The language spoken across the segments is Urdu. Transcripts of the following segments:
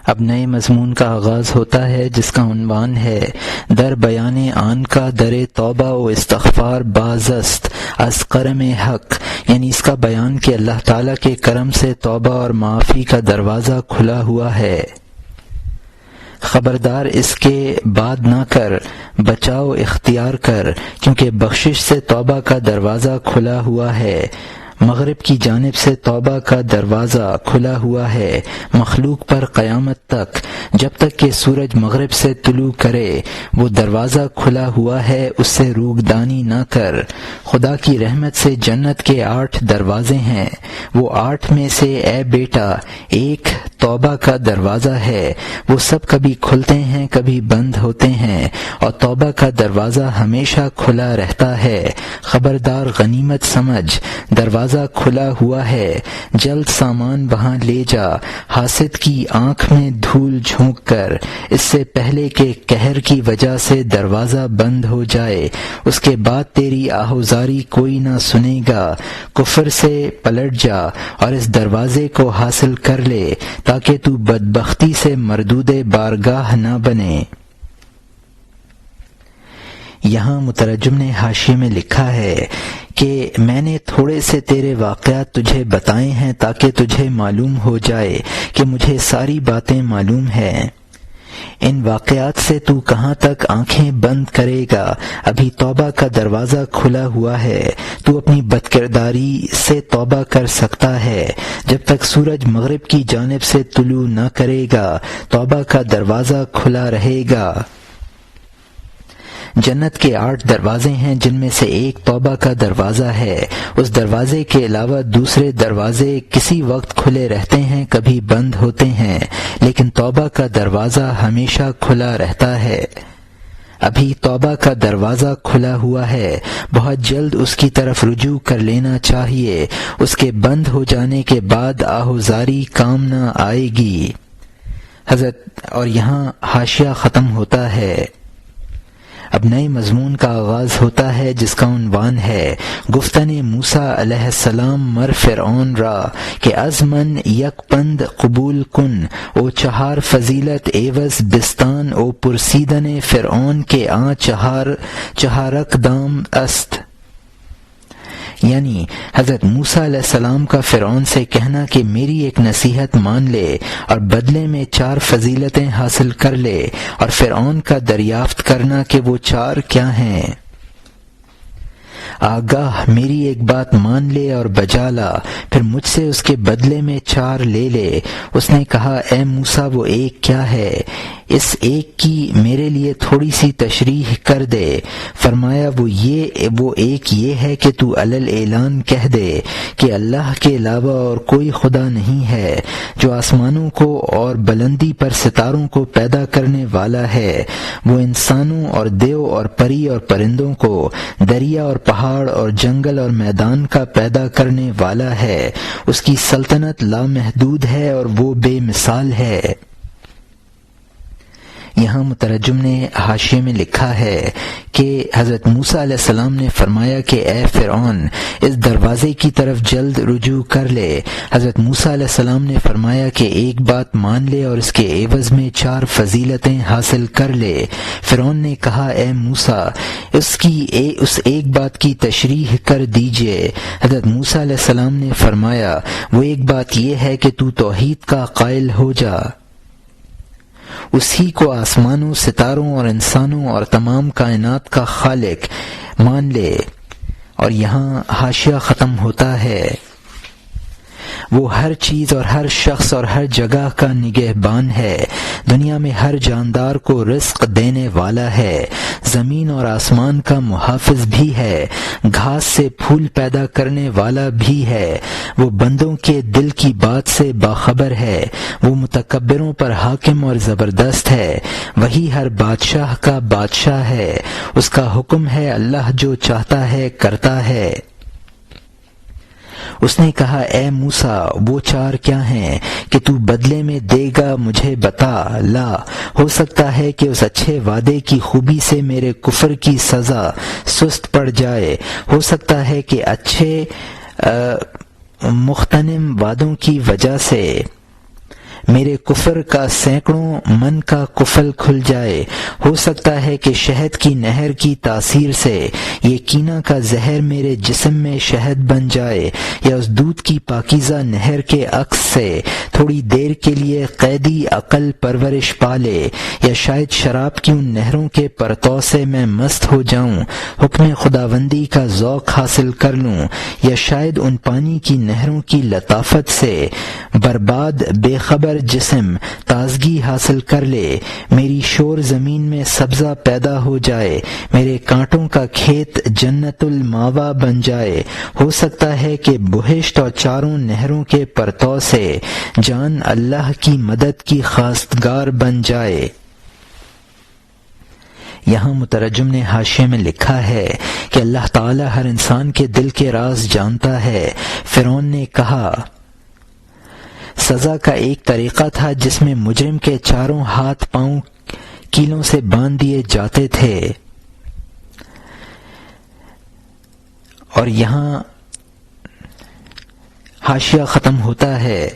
اب نئے مضمون کا آغاز ہوتا ہے جس کا عنوان ہے در بیان آن کا در توبہ و استغفار بازست از کرم حق، یعنی اس کا بیان کہ اللہ تعالیٰ کے کرم سے توبہ اور معافی کا دروازہ کھلا ہوا ہے۔ خبردار اس کے بعد نہ کر، بچاؤ اختیار کر، کیونکہ بخشش سے توبہ کا دروازہ کھلا ہوا ہے۔ مغرب کی جانب سے توبہ کا دروازہ کھلا ہوا ہے مخلوق پر قیامت تک، جب تک کہ سورج مغرب سے طلوع کرے وہ دروازہ کھلا ہوا ہے، اس سے روگدانی نہ کر۔ خدا کی رحمت سے جنت کے 8 دروازے ہیں، وہ 8 میں سے اے بیٹا ایک توبہ کا دروازہ ہے، وہ سب کبھی کھلتے ہیں کبھی بند ہوتے ہیں، اور توبہ کا دروازہ ہمیشہ کھلا رہتا ہے۔ خبردار غنیمت سمجھ، دروازہ کھلا ہوا ہے، جلد سامان وہاں لے جا، حاسد کی آنکھ میں دھول جھونک کر، اس سے پہلے کہ قہر کی وجہ سے دروازہ بند ہو جائے، اس کے بعد تیری آہوزاری کوئی نہ سنے گا۔ کفر سے پلٹ جا اور اس دروازے کو حاصل کر لے تاکہ تو بدبختی سے مردود بارگاہ نہ بنے۔ یہاں مترجم نے حاشیے میں لکھا ہے کہ میں نے تھوڑے سے تیرے واقعات تجھے بتائے ہیں تاکہ تجھے معلوم ہو جائے کہ مجھے ساری باتیں معلوم ہیں۔ ان واقعات سے تو کہاں تک آنکھیں بند کرے گا؟ ابھی توبہ کا دروازہ کھلا ہوا ہے، تو اپنی بدکرداری سے توبہ کر سکتا ہے۔ جب تک سورج مغرب کی جانب سے طلوع نہ کرے گا توبہ کا دروازہ کھلا رہے گا۔ جنت کے 8 دروازے ہیں جن میں سے ایک توبہ کا دروازہ ہے، اس دروازے کے علاوہ دوسرے دروازے کسی وقت کھلے رہتے ہیں کبھی بند ہوتے ہیں، لیکن توبہ کا دروازہ ہمیشہ کھلا رہتا ہے۔ ابھی توبہ کا دروازہ کھلا ہوا ہے، بہت جلد اس کی طرف رجوع کر لینا چاہیے، اس کے بند ہو جانے کے بعد آہوزاری کام نہ آئے گی۔ حضرت اور یہاں حاشیہ ختم ہوتا ہے۔ اب نئے مضمون کا آغاز ہوتا ہے جس کا عنوان ہے گفتن موسیٰ علیہ السلام مر فرعون را کہ از من یک پند قبول کن او 4 فضیلت ایوز بستان او پرسیدن فرعون کے آن 4 دام است، یعنی حضرت موسیٰ علیہ السلام کا فرعون سے کہنا کہ میری ایک نصیحت مان لے اور بدلے میں 4 فضیلتیں حاصل کر لے، اور فرعون کا دریافت کرنا کہ وہ 4 کیا ہیں۔ آگاہ میری ایک بات مان لے اور بجا لا، پھر مجھ سے اس کے بدلے میں 4 لے لے۔ اس نے کہا اے موسیٰ وہ ایک کیا ہے؟ اس ایک کی میرے لیے تھوڑی سی تشریح کر دے۔ فرمایا وہ ایک یہ ہے کہ تو علل اعلان کہہ دے کہ اللہ کے علاوہ اور کوئی خدا نہیں ہے، جو آسمانوں کو اور بلندی پر ستاروں کو پیدا کرنے والا ہے، وہ انسانوں اور دیو اور پری اور پرندوں کو، دریا اور پہاڑ اور جنگل اور میدان کا پیدا کرنے والا ہے، اس کی سلطنت لامحدود ہے اور وہ بے مثال ہے۔ یہاں مترجم نے حاشیے میں لکھا ہے کہ حضرت موسیٰ علیہ السلام نے فرمایا کہ اے فرعون اس دروازے کی طرف جلد رجوع کر لے۔ حضرت موسیٰ علیہ السلام نے فرمایا کہ ایک بات مان لے اور اس کے عوض میں 4 فضیلتیں حاصل کر لے۔ فرعون نے کہا اے موسیٰ اس ایک بات کی تشریح کر دیجئے۔ حضرت موسیٰ علیہ السلام نے فرمایا وہ ایک بات یہ ہے کہ تو توحید کا قائل ہو جا، اسی کو آسمانوں، ستاروں اور انسانوں اور تمام کائنات کا خالق مان لے۔ اور یہاں حاشیہ ختم ہوتا ہے۔ وہ ہر چیز اور ہر شخص اور ہر جگہ کا نگہبان ہے، دنیا میں ہر جاندار کو رزق دینے والا ہے، زمین اور آسمان کا محافظ بھی ہے، گھاس سے پھول پیدا کرنے والا بھی ہے، وہ بندوں کے دل کی بات سے باخبر ہے، وہ متکبروں پر حاکم اور زبردست ہے، وہی ہر بادشاہ کا بادشاہ ہے، اس کا حکم ہے اللہ جو چاہتا ہے کرتا ہے۔ اس نے کہا اے موسیٰ وہ 4 کیا ہیں کہ تو بدلے میں دے گا مجھے بتا۔ لا ہو سکتا ہے کہ اس اچھے وعدے کی خوبی سے میرے کفر کی سزا سست پڑ جائے، ہو سکتا ہے کہ اچھے مغتنم وعدوں کی وجہ سے میرے کفر کا سینکڑوں من کا قفل کھل جائے۔ ہو سکتا ہے کہ شہد کی نہر کی تاثیر سے یہ کینہ کا زہر میرے جسم میں شہد بن جائے، یا اس دودھ کی پاکیزہ نہر کے عکس سے تھوڑی دیر کے لیے قیدی عقل پرورش پالے، یا شاید شراب کی ان نہروں کے پرتو سے میں مست ہو جاؤں، حکم خداوندی کا ذوق حاصل کر لوں، یا شاید ان پانی کی نہروں کی لطافت سے برباد بے خبر جسم تازگی حاصل کر لے، میری شور زمین میں سبزہ پیدا ہو جائے، میرے کانٹوں کا کھیت جنت الماوا بن جائے۔ ہو سکتا ہے کہ بہشت اور چاروں نہروں کے پرتو سے جان اللہ کی مدد کی خواستگار بن جائے۔ یہاں مترجم نے حاشیے میں لکھا ہے کہ اللہ تعالی ہر انسان کے دل کے راز جانتا ہے۔ فرعون نے کہا، سزا کا ایک طریقہ تھا جس میں مجرم کے چاروں ہاتھ پاؤں کیلوں سے باندھ دیے جاتے تھے، اور یہاں حاشیہ ختم ہوتا ہے،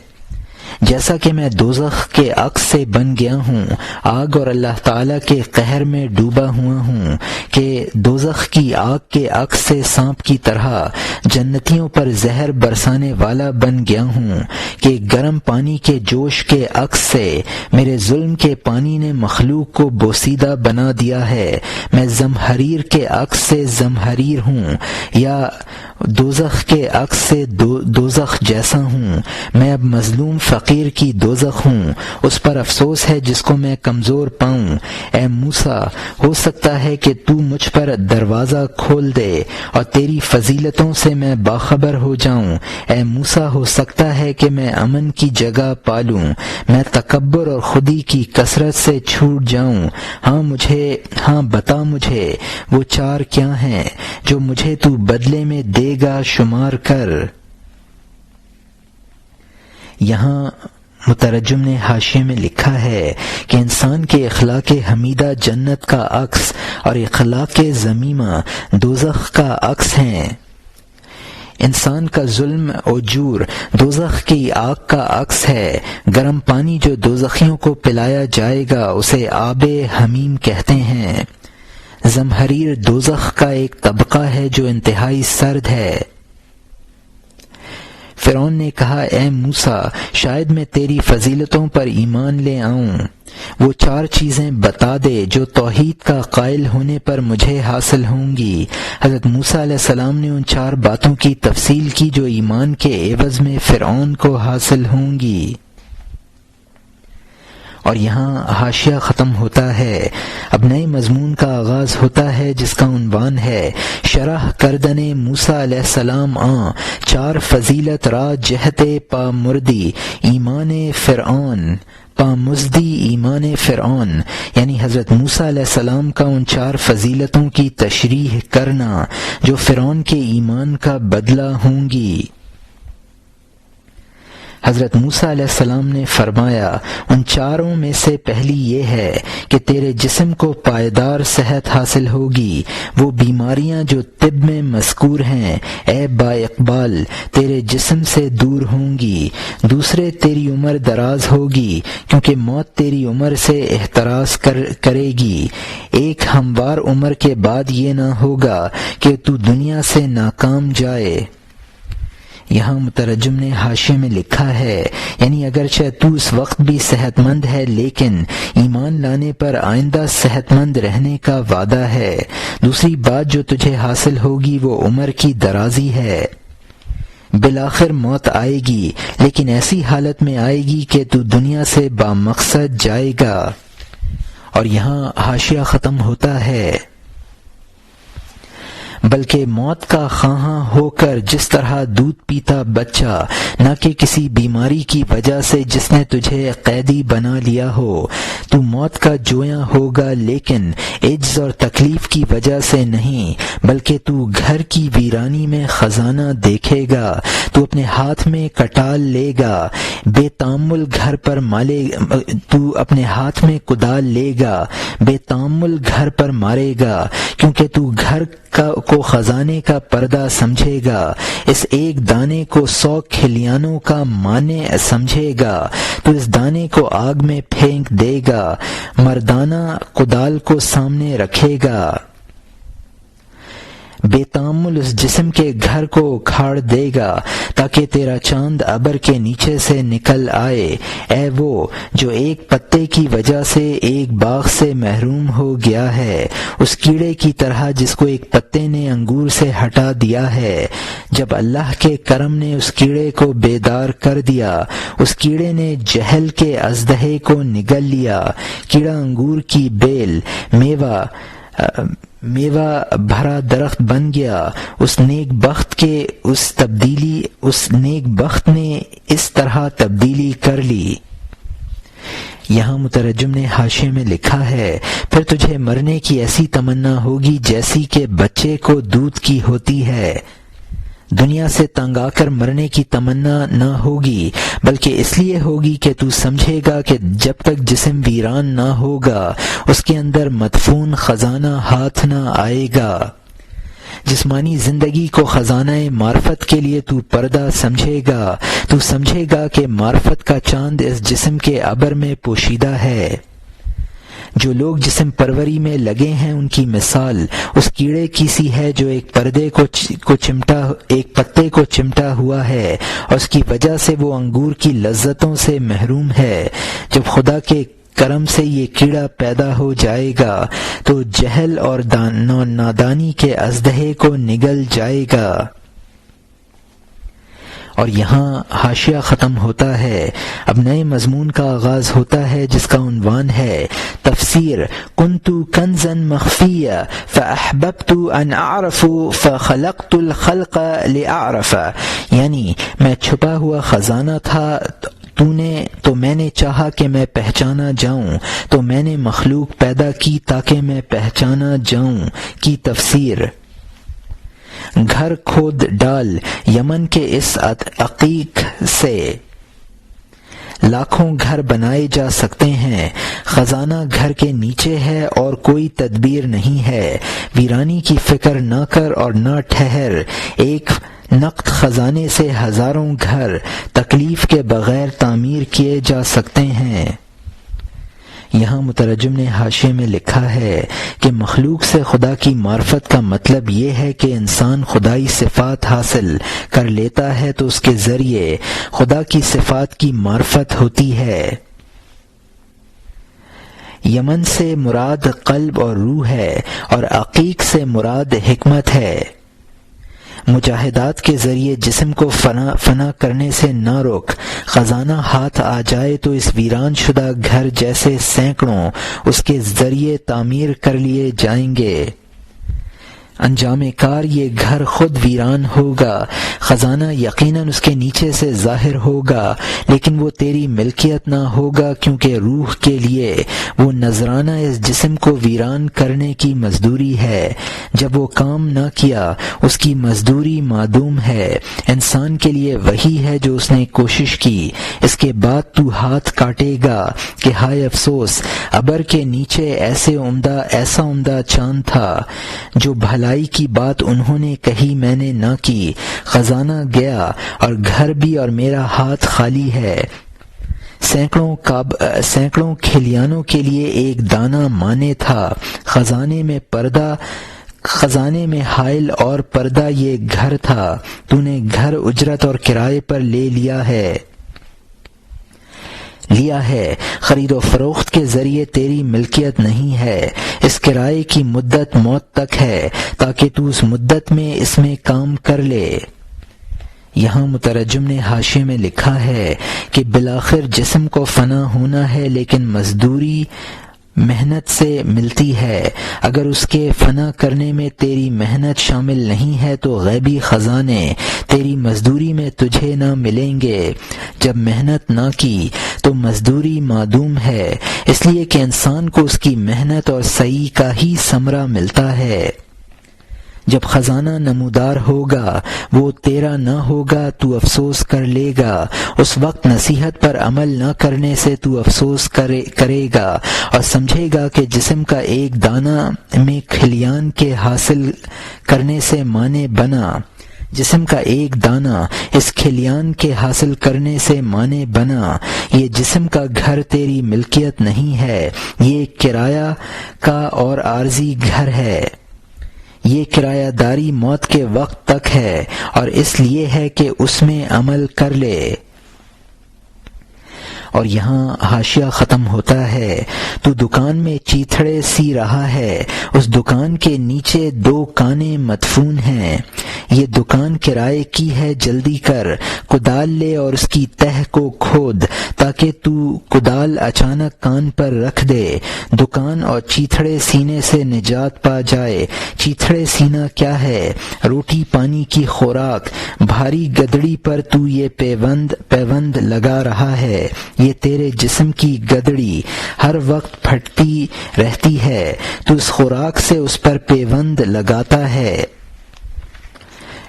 جیسا کہ میں دوزخ کے عکس سے بن گیا ہوں، آگ اور اللہ تعالیٰ کے قہر میں ڈوبا ہوا ہوں، کہ دوزخ کی آگ کے عکس سے سانپ کی طرح جنتیوں پر زہر برسانے والا بن گیا ہوں، کہ گرم پانی کے جوش کے عکس سے میرے ظلم کے پانی نے مخلوق کو بوسیدہ بنا دیا ہے، میں زمہریر کے عکس سے زمہریر ہوں، یا دوزخ کے عکس سے دوزخ جیسا ہوں، میں اب مظلوم فقیر کی دوزخ ہوں، اس پر افسوس ہے جس کو میں کمزور پاؤں۔ اے موسیٰ، ہو سکتا ہے کہ تو مجھ پر دروازہ کھول دے اور تیری فضیلتوں سے میں باخبر ہو جاؤں۔ اے موسیٰ، ہو سکتا ہے کہ میں امن کی جگہ پالوں، میں تکبر اور خودی کی کثرت سے چھوٹ جاؤں۔ ہاں بتا مجھے وہ چار کیا ہیں جو مجھے تو بدلے میں دے گا شمار کر۔ یہاں مترجم نے حاشیے میں لکھا ہے کہ انسان کے اخلاق حمیدہ جنت کا عکس اور اخلاق ذمیمہ دوزخ کا عکس ہیں۔ انسان کا ظلم و جور دوزخ کی آگ کا عکس ہے۔ گرم پانی جو دوزخیوں کو پلایا جائے گا اسے آب حمیم کہتے ہیں۔ زمہریر دوزخ کا ایک طبقہ ہے جو انتہائی سرد ہے۔ فرعون نے کہا، اے موسیٰ، شاید میں تیری فضیلتوں پر ایمان لے آؤں، وہ چار چیزیں بتا دے جو توحید کا قائل ہونے پر مجھے حاصل ہوں گی۔ حضرت موسیٰ علیہ السلام نے ان چار باتوں کی تفصیل کی جو ایمان کے عوض میں فرعون کو حاصل ہوں گی۔ اور یہاں حاشیہ ختم ہوتا ہے، اب نئے مضمون کا آغاز ہوتا ہے جس کا عنوان ہے شرح کردن موسیٰ علیہ السلام چار فضیلت را جہت پا مردی ایمان فرعون پامزدی ایمان فرعون، یعنی حضرت موسیٰ علیہ السلام کا ان چار فضیلتوں کی تشریح کرنا جو فرعون کے ایمان کا بدلہ ہوں گی۔ حضرت موسیٰ علیہ السلام نے فرمایا، ان چاروں میں سے پہلی یہ ہے کہ تیرے جسم کو پائیدار صحت حاصل ہوگی، وہ بیماریاں جو طب میں مذکور ہیں اے با اقبال تیرے جسم سے دور ہوں گی۔ دوسرے، تیری عمر دراز ہوگی کیونکہ موت تیری عمر سے احتراز کرے گی۔ ایک ہموار عمر کے بعد یہ نہ ہوگا کہ تو دنیا سے ناکام جائے۔ یہاں مترجم نے حاشیے میں لکھا ہے، یعنی اگرچہ تو اس وقت بھی صحت مند ہے لیکن ایمان لانے پر آئندہ صحت مند رہنے کا وعدہ ہے۔ دوسری بات جو تجھے حاصل ہوگی وہ عمر کی درازی ہے۔ بالآخر موت آئے گی لیکن ایسی حالت میں آئے گی کہ تو دنیا سے بامقصد جائے گا۔ اور یہاں حاشیہ ختم ہوتا ہے، بلکہ موت کا خواہاں ہو کر جس طرح دودھ پیتا بچہ، نہ کہ کسی بیماری کی وجہ سے جس نے تجھے قیدی بنا لیا ہو، تو موت کا جویاں ہوگا لیکن عجز اور تکلیف کی وجہ سے نہیں، بلکہ تو گھر کی ویرانی میں خزانہ دیکھے گا، تو اپنے ہاتھ میں کٹال لے گا، بے تامل گھر پر تو اپنے ہاتھ میں کدال لے گا، بے تامل گھر پر مارے گا، کیونکہ تو گھر کو کو خزانے کا پردہ سمجھے گا، اس ایک دانے کو 100 کھلیانوں کا مانع سمجھے گا، تو اس دانے کو آگ میں پھینک دے گا، مردانہ کدال کو سامنے رکھے گا، بے تامل اس جسم کے گھر کو اکھاڑ دے گا تاکہ تیرا چاند ابر کے نیچے سے نکل آئے۔ اے وہ جو ایک پتے کی وجہ سے ایک باغ سے محروم ہو گیا ہے، اس کیڑے کی طرح جس کو ایک پتے نے انگور سے ہٹا دیا ہے، جب اللہ کے کرم نے اس کیڑے کو بیدار کر دیا، اس کیڑے نے جہل کے اژدہے کو نگل لیا، کیڑا انگور کی بیل میوہ بھرا درخت بن گیا، اس نیک بخت نے اس طرح تبدیلی کر لی۔ یہاں مترجم نے حاشیے میں لکھا ہے، پھر تجھے مرنے کی ایسی تمنا ہوگی جیسی کہ بچے کو دودھ کی ہوتی ہے۔ دنیا سے تنگ آ کر مرنے کی تمنا نہ ہوگی، بلکہ اس لیے ہوگی کہ تو سمجھے گا کہ جب تک جسم ویران نہ ہوگا اس کے اندر مدفون خزانہ ہاتھ نہ آئے گا۔ جسمانی زندگی کو خزانہ معرفت کے لیے تو پردہ سمجھے گا، تو سمجھے گا کہ معرفت کا چاند اس جسم کے ابر میں پوشیدہ ہے۔ جو لوگ جسم پروری میں لگے ہیں ان کی مثال اس کیڑے کی سی ہے جو ایک پتے کو چمٹا ہوا ہے اور اس کی وجہ سے وہ انگور کی لذتوں سے محروم ہے۔ جب خدا کے کرم سے یہ کیڑا پیدا ہو جائے گا تو جہل اور نادانی کے اژدہے کو نگل جائے گا۔ اور یہاں حاشیہ ختم ہوتا ہے، اب نئے مضمون کا آغاز ہوتا ہے جس کا عنوان ہے تفسیر کنت کنزا مخفیا فاحببت ان اعرف فخلقت الخلق لاعرف، یعنی میں چھپا ہوا خزانہ تھا تو میں نے چاہا کہ میں پہچانا جاؤں، تو میں نے مخلوق پیدا کی تاکہ میں پہچانا جاؤں کی تفسیر۔ گھر کھود ڈال یمن کے اس عقیق سے لاکھوں گھر بنائے جا سکتے ہیں، خزانہ گھر کے نیچے ہے اور کوئی تدبیر نہیں ہے، ویرانی کی فکر نہ کر اور نہ ٹھہر، ایک نقد خزانے سے ہزاروں گھر تکلیف کے بغیر تعمیر کیے جا سکتے ہیں۔ یہاں مترجم نے حاشیے میں لکھا ہے کہ مخلوق سے خدا کی معرفت کا مطلب یہ ہے کہ انسان خدائی صفات حاصل کر لیتا ہے تو اس کے ذریعے خدا کی صفات کی معرفت ہوتی ہے۔ یمن سے مراد قلب اور روح ہے اور عقیق سے مراد حکمت ہے۔ مجاہدات کے ذریعے جسم کو فنا کرنے سے نہ روک، خزانہ ہاتھ آ جائے تو اس ویران شدہ گھر جیسے سینکڑوں اس کے ذریعے تعمیر کر لیے جائیں گے۔ انجام کار یہ گھر خود ویران ہوگا، خزانہ یقیناً اس کے نیچے سے ظاہر ہوگا لیکن وہ تیری ملکیت نہ ہوگا، کیونکہ روح کے لیے وہ نذرانہ اس جسم کو ویران کرنے کی مزدوری ہے۔ جب وہ کام نہ کیا اس کی مزدوری معدوم ہے۔ انسان کے لیے وہی ہے جو اس نے کوشش کی، اس کے بعد تو ہاتھ کاٹے گا کہ ہائے افسوس، ابر کے نیچے ایسا عمدہ چاند تھا، جو بھلائی کی بات انہوں نے کہی میں نے نہ کی، خزانہ گیا اور گھر بھی اور میرا ہاتھ خالی ہے۔ سینکڑوں کھلیانوں کے لیے ایک دانہ مانے تھا، خزانے میں حائل اور پردہ یہ گھر تھا، تو نے گھر اجرت اور کرائے پر لے لیا ہے، خرید و فروخت کے ذریعے تیری ملکیت نہیں ہے، اس کرائے کی مدت موت تک ہے تاکہ تو اس مدت میں اس میں کام کر لے۔ یہاں مترجم نے حاشیے میں لکھا ہے کہ بالآخر جسم کو فنا ہونا ہے لیکن مزدوری محنت سے ملتی ہے، اگر اس کے فنا کرنے میں تیری محنت شامل نہیں ہے تو غیبی خزانے تیری مزدوری میں تجھے نہ ملیں گے۔ جب محنت نہ کی تو مزدوری معدوم ہے، اس لیے کہ انسان کو اس کی محنت اور سعی کا ہی ثمرہ ملتا ہے۔ جب خزانہ نمودار ہوگا وہ تیرا نہ ہوگا تو افسوس کر لے گا، اس وقت نصیحت پر عمل نہ کرنے سے تو افسوس کرے گا اور سمجھے گا کہ جسم کا ایک دانہ میں کھلیان کے حاصل کرنے سے مانے بنا، جسم کا ایک دانہ اس کھلیان کے حاصل کرنے سے مانے بنا، یہ جسم کا گھر تیری ملکیت نہیں ہے، یہ کرایہ کا اور عارضی گھر ہے، یہ کرایہ داری موت کے وقت تک ہے اور اس لیے ہے کہ اس میں عمل کر لے۔ اور یہاں حاشیہ ختم ہوتا ہے۔ تو دکان میں چیتھڑے سی رہا ہے، اس دکان کے نیچے 2 کانے مدفون ہیں، یہ دکان کرائے کی ہے، جلدی کر کدال لے اور اس کی تہ کو کھود تاکہ تو کدال اچانک کان پر رکھ دے، دکان اور چیتھڑے سینے سے نجات پا جائے۔ چیتھڑے سینا کیا ہے؟ روٹی پانی کی خوراک، بھاری گدڑی پر تو یہ پیوند لگا رہا ہے، یہ تیرے جسم کی گدڑی ہر وقت پھٹتی رہتی ہے، تو اس خوراک سے اس پر پیوند لگاتا ہے۔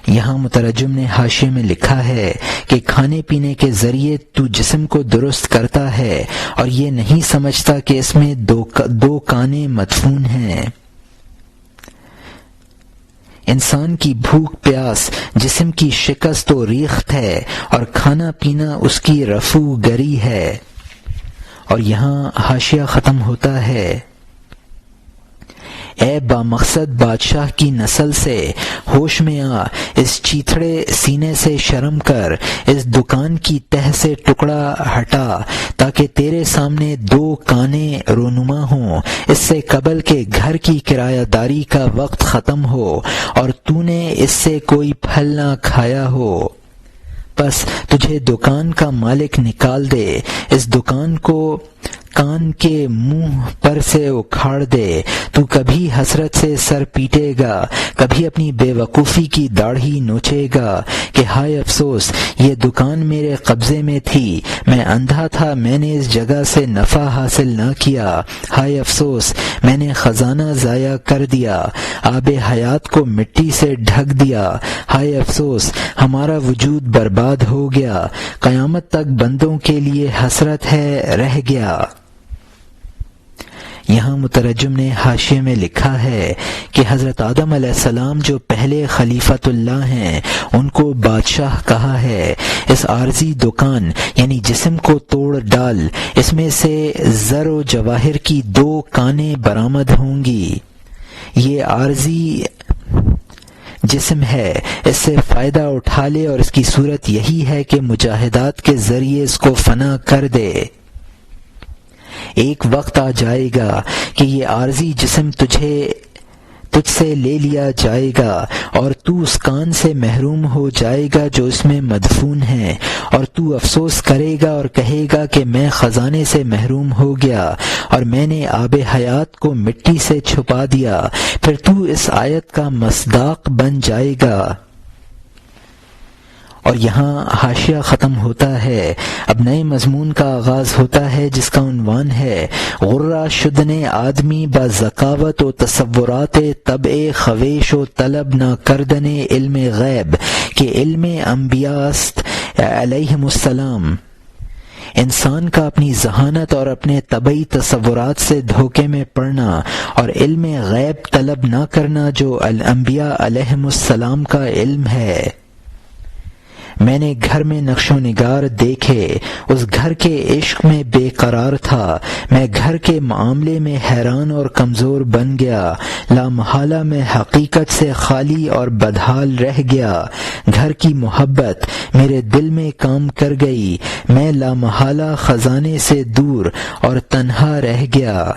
یہاں مترجم نے حاشیے میں لکھا ہے کہ کھانے پینے کے ذریعے تو جسم کو درست کرتا ہے اور یہ نہیں سمجھتا کہ اس میں 2 کانے مدفون ہیں۔ انسان کی بھوک پیاس جسم کی شکست و ریخت ہے اور کھانا پینا اس کی رفو گری ہے۔ اور یہاں حاشیہ ختم ہوتا ہے۔ اے بامقصد بادشاہ کی نسل سے ہوش میں آ، اس چیتھڑے سینے سے شرم کر، اس دکان کی تہ سے ٹکڑا ہٹا تاکہ تیرے سامنے 2 کانے رونما ہوں، اس سے قبل کہ گھر کی کرایہ داری کا وقت ختم ہو اور تو نے اس سے کوئی پھل نہ کھایا ہو، پس تجھے دکان کا مالک نکال دے، اس دکان کو کان کے منہ پر سے اکھاڑ دے، تو کبھی حسرت سے سر پیٹے گا، کبھی اپنی بے وقوفی کی داڑھی نوچے گا کہ ہائے افسوس، یہ دکان میرے قبضے میں تھی، میں اندھا تھا، میں نے اس جگہ سے نفع حاصل نہ کیا، ہائے افسوس، میں نے خزانہ ضائع کر دیا، آب حیات کو مٹی سے ڈھک دیا، ہائے افسوس، ہمارا وجود برباد ہو گیا، قیامت تک بندوں کے لیے حسرت ہے، رہ گیا۔ یہاں مترجم نے حاشیے میں لکھا ہے کہ حضرت آدم علیہ السلام جو پہلے خلیفۃ اللہ ہیں، ان کو بادشاہ کہا ہے۔ اس عارضی دکان یعنی جسم کو توڑ ڈال، اس میں سے زر و جواہر کی 2 کانیں برآمد ہوں گی، یہ عارضی جسم ہے، اس سے فائدہ اٹھا لے اور اس کی صورت یہی ہے کہ مجاہدات کے ذریعے اس کو فنا کر دے۔ ایک وقت آ جائے گا کہ یہ عارضی جسم تجھ سے لے لیا جائے گا اور تو اس کان سے محروم ہو جائے گا جو اس میں مدفون ہے، اور تو افسوس کرے گا اور کہے گا کہ میں خزانے سے محروم ہو گیا اور میں نے آب حیات کو مٹی سے چھپا دیا۔ پھر تو اس آیت کا مصداق بن جائے گا۔ اور یہاں حاشیہ ختم ہوتا ہے۔ اب نئے مضمون کا آغاز ہوتا ہے جس کا عنوان ہے غرہ شدن آدمی با ذکاوت و تصورات طبع خویش و طلب نہ کردن علم غیب کہ علم انبیاء است علیہم السلام۔ انسان کا اپنی ذہانت اور اپنے طبعی تصورات سے دھوکے میں پڑنا اور علم غیب طلب نہ کرنا جو الانبیاء علیہم السلام کا علم ہے۔ میں نے گھر میں نقش و نگار دیکھے، اس گھر کے عشق میں بے قرار تھا، میں گھر کے معاملے میں حیران اور کمزور بن گیا، لامحالہ میں حقیقت سے خالی اور بدحال رہ گیا، گھر کی محبت میرے دل میں کام کر گئی، میں لامحالہ خزانے سے دور اور تنہا رہ گیا۔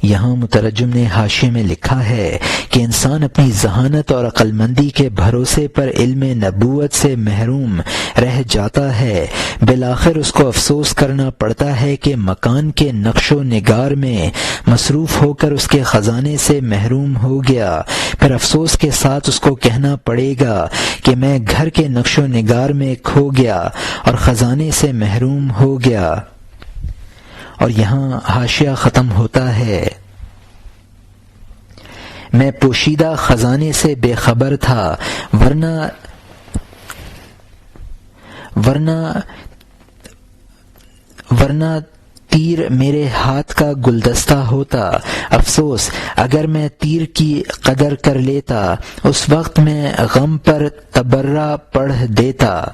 یہاں مترجم نے حاشیے میں لکھا ہے کہ انسان اپنی ذہانت اور عقل مندی کے بھروسے پر علم نبوت سے محروم رہ جاتا ہے، بالآخر اس کو افسوس کرنا پڑتا ہے کہ مکان کے نقش و نگار میں مصروف ہو کر اس کے خزانے سے محروم ہو گیا، پھر افسوس کے ساتھ اس کو کہنا پڑے گا کہ میں گھر کے نقش و نگار میں کھو گیا اور خزانے سے محروم ہو گیا۔ اور یہاں حاشیہ ختم ہوتا ہے۔ میں پوشیدہ خزانے سے بے خبر تھا، ورنہ تیر میرے ہاتھ کا گلدستہ ہوتا۔ افسوس اگر میں تیر کی قدر کر لیتا، اس وقت میں غم پر تبرہ پڑھ دیتا۔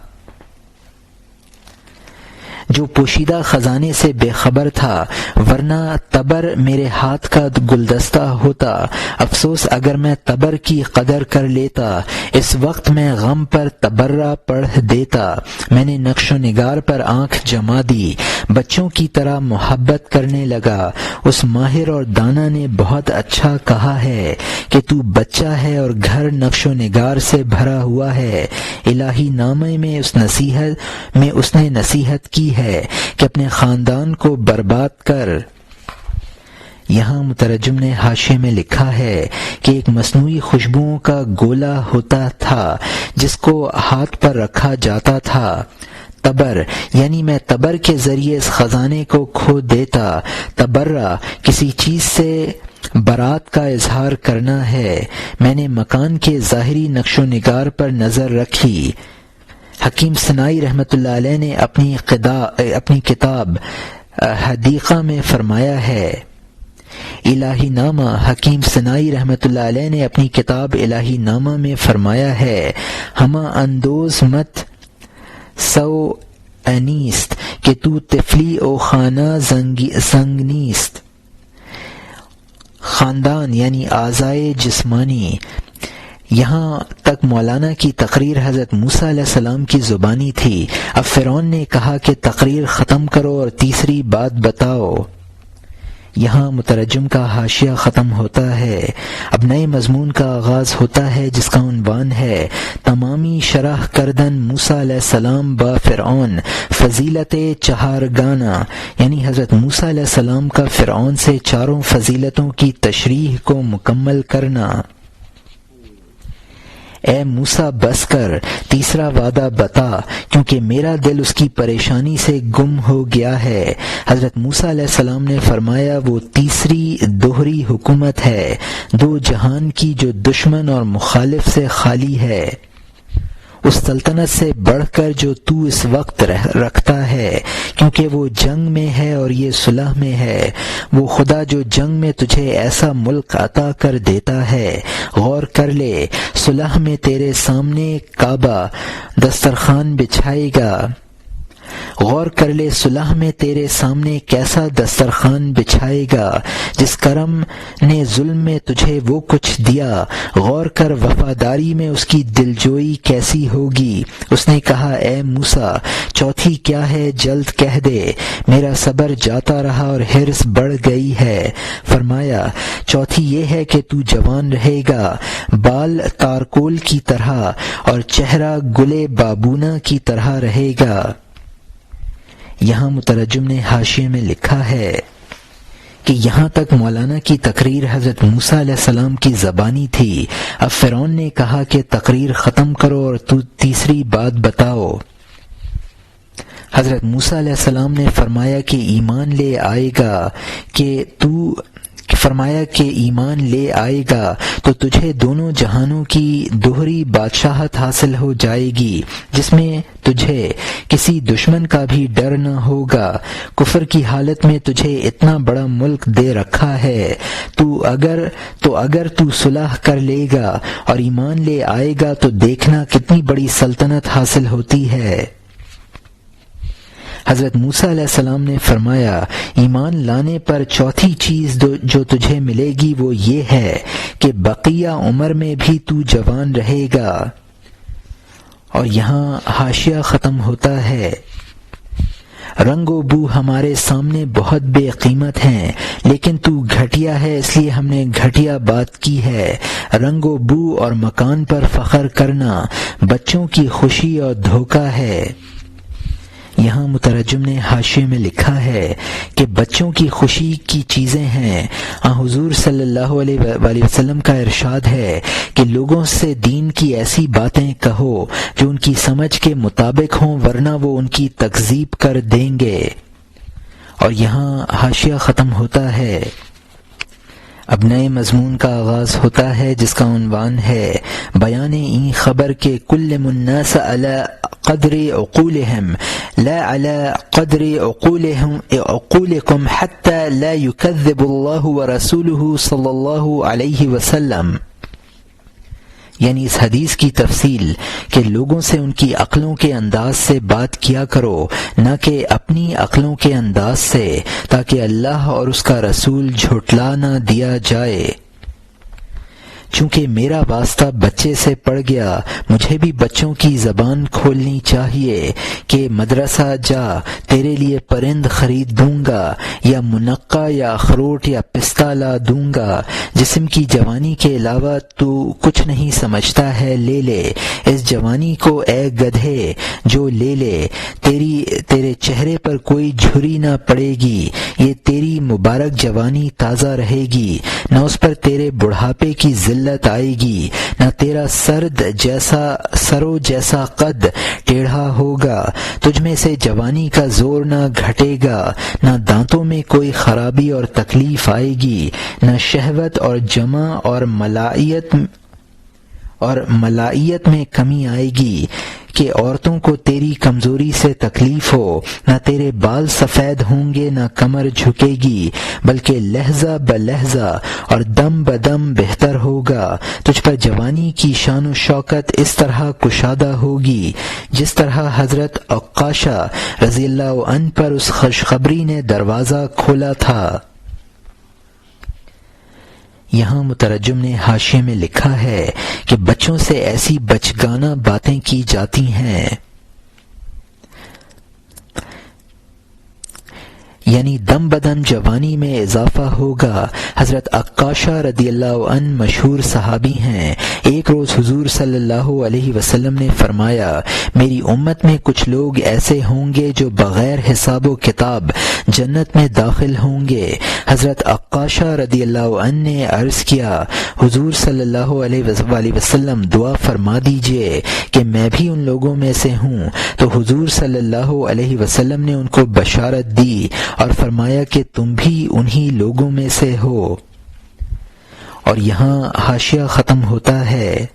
جو پوشیدہ خزانے سے بے خبر تھا، ورنہ تبر میرے ہاتھ کا گلدستہ ہوتا۔ افسوس اگر میں تبر کی قدر کر لیتا، اس وقت میں غم پر تبرہ پڑھ دیتا۔ میں نے نقش و نگار پر آنکھ جما دی، بچوں کی طرح محبت کرنے لگا۔ اس ماہر اور دانا نے بہت اچھا کہا ہے کہ تو بچہ ہے اور گھر نقش و نگار سے بھرا ہوا ہے۔ الہی نامے میں اس نے نصیحت کی ہے کہ اپنے خاندان کو برباد کر۔ یہاں مترجم نے حاشیے میں لکھا ہے کہ ایک مصنوعی خوشبوؤں کا گولا ہوتا تھا جس کو ہاتھ پر رکھا جاتا تھا۔ تبر یعنی میں تبر کے ذریعے اس خزانے کو کھو دیتا۔ تبرہ کسی چیز سے برات کا اظہار کرنا ہے۔ میں نے مکان کے ظاہری نقش و نگار پر نظر رکھی۔ حکیم صناعی رحمۃ اللہ علیہ نے اپنی کتاب حدیقہ میں فرمایا ہے، الہی نامہ حکیم صناعی رحمۃ اللہ علیہ نے اپنی کتاب الہی نامہ میں فرمایا ہے، ہمہ اندوز مت سو انیست کہ تو طفلی او خانہ زنگ نیست۔ خاندان یعنی اعضائے جسمانی۔ یہاں تک مولانا کی تقریر حضرت موسیٰ علیہ السلام کی زبانی تھی۔ اب فرعون نے کہا کہ تقریر ختم کرو اور تیسری بات بتاؤ۔ یہاں مترجم کا حاشیہ ختم ہوتا ہے۔ اب نئے مضمون کا آغاز ہوتا ہے جس کا عنوان ہے تمامی شرح کردن موسیٰ علیہ السلام با فرعون فضیلت چہارگانہ، یعنی حضرت موسیٰ علیہ السلام کا فرعون سے چاروں فضیلتوں کی تشریح کو مکمل کرنا۔ اے موسیٰ بس کر، تیسرا وعدہ بتا، کیونکہ میرا دل اس کی پریشانی سے گم ہو گیا ہے۔ حضرت موسیٰ علیہ السلام نے فرمایا وہ تیسری دوہری حکومت ہے، دو جہان کی، جو دشمن اور مخالف سے خالی ہے، اس سلطنت سے بڑھ کر جو تو اس وقت رکھتا ہے، کیونکہ وہ جنگ میں ہے اور یہ صلح میں ہے۔ وہ خدا جو جنگ میں تجھے ایسا ملک عطا کر دیتا ہے، غور کر لے، صلح میں تیرے سامنے کعبہ دسترخوان بچھائے گا۔ غور کر لے، صلح میں تیرے سامنے کیسا دسترخوان بچھائے گا۔ جس کرم نے ظلم میں تجھے وہ کچھ دیا، غور کر وفاداری میں اس کی دلجوئی کیسی ہوگی۔ اس نے کہا اے موسیٰ، چوتھی کیا ہے جلد کہہ دے، میرا صبر جاتا رہا اور حرص بڑھ گئی ہے۔ فرمایا چوتھی یہ ہے کہ تو جوان رہے گا، بال تارکول کی طرح اور چہرہ گلے بابونہ کی طرح رہے گا۔ یہاں مترجم نے حاشیے میں لکھا ہے کہ یہاں تک مولانا کی تقریر حضرت موسیٰ علیہ السلام کی زبانی تھی۔ اب فرعون نے کہا کہ تقریر ختم کرو اور تو تیسری بات بتاؤ۔ حضرت موسیٰ علیہ السلام نے فرمایا کہ ایمان لے آئے گا تو تجھے دونوں جہانوں کی دوہری بادشاہت حاصل ہو جائے گی، جس میں تجھے کسی دشمن کا بھی ڈر نہ ہوگا۔ کفر کی حالت میں تجھے اتنا بڑا ملک دے رکھا ہے، اگر تو صلح کر لے گا اور ایمان لے آئے گا تو دیکھنا کتنی بڑی سلطنت حاصل ہوتی ہے۔ حضرت موسیٰ علیہ السلام نے فرمایا ایمان لانے پر چوتھی چیز جو تجھے ملے گی وہ یہ ہے کہ بقیہ عمر میں بھی تو جوان رہے گا۔ اور یہاں حاشیہ ختم ہوتا ہے۔ رنگ و بو ہمارے سامنے بہت بے قیمت ہیں، لیکن تو گھٹیا ہے اس لیے ہم نے گھٹیا بات کی ہے۔ رنگ و بو اور مکان پر فخر کرنا بچوں کی خوشی اور دھوکہ ہے۔ یہاں مترجم نے حاشیے میں لکھا ہے کہ بچوں کی خوشی کی چیزیں ہیں۔ حضور صلی اللہ علیہ وآلہ وسلم کا ارشاد ہے کہ لوگوں سے دین کی ایسی باتیں کہو جو ان کی سمجھ کے مطابق ہوں، ورنہ وہ ان کی تکذیب کر دیں گے۔ اور یہاں حاشیہ ختم ہوتا ہے۔ اب نئے مضمون کا آغاز ہوتا ہے جس کا عنوان ہے بیان این خبر کے کل الناس علی قدر عقولہم لا علی قدر عقولکم حتی لا یکذب اللہ ورسولہ صلی اللہ علیہ وسلم، یعنی اس حدیث کی تفصیل کہ لوگوں سے ان کی عقلوں کے انداز سے بات کیا کرو نہ کہ اپنی عقلوں کے انداز سے، تاکہ اللہ اور اس کا رسول جھٹلا نہ دیا جائے۔ چونکہ میرا واسطہ بچے سے پڑ گیا، مجھے بھی بچوں کی زبان کھولنی چاہیے کہ مدرسہ جا، تیرے لیے پرند خرید دوں گا، یا منقع یا اخروٹ یا پستہ لا دوں گا، جسم کی جوانی کے علاوہ تو کچھ نہیں سمجھتا ہے، لے لے اس جوانی کو اے گدھے، جو لے لے، تیرے چہرے پر کوئی جھری نہ پڑے گی، یہ تیری مبارک جوانی تازہ رہے گی، نہ اس پر تیرے بڑھاپے کی ذلت آئے گی، نہ تیرا سرو جیسا قد ٹیڑھا ہوگا، تجھ میں سے جوانی کا زور نہ گھٹے گا، نہ دانتوں میں کوئی خرابی اور تکلیف آئے گی، نہ شہوت اور جمع اور ملائیت میں کمی آئے گی کہ عورتوں کو تیری کمزوری سے تکلیف ہو، نہ تیرے بال سفید ہوں گے، نہ کمر جھکے گی، بلکہ لہجہ بلہجہ اور دم بدم بہتر ہوگا، تجھ پر جوانی کی شان و شوکت اس طرح کشادہ ہوگی جس طرح حضرت عکاشہ رضی اللہ عنہ پر اس خوشخبری نے دروازہ کھولا تھا۔ یہاں مترجم نے حاشیے میں لکھا ہے کہ بچوں سے ایسی بچگانہ باتیں کی جاتی ہیں، یعنی دم بدم جوانی میں اضافہ ہوگا۔ حضرت عکاشہ رضی اللہ عنہ مشہور صحابی ہیں۔ ایک روز حضور صلی اللہ علیہ وسلم نے فرمایا، میری امت میں کچھ لوگ ایسے ہوں گے جو بغیر حساب و کتاب جنت میں داخل ہوں گے۔ حضرت عکاشہ رضی اللہ عنہ نے عرض کیا، حضور صلی اللہ علیہ وسلم دعا فرما دیجئے کہ میں بھی ان لوگوں میں سے ہوں۔ تو حضور صلی اللہ علیہ وسلم نے ان کو بشارت دی اور فرمایا کہ تم بھی انہی لوگوں میں سے ہو۔ اور یہاں حاشیہ ختم ہوتا ہے۔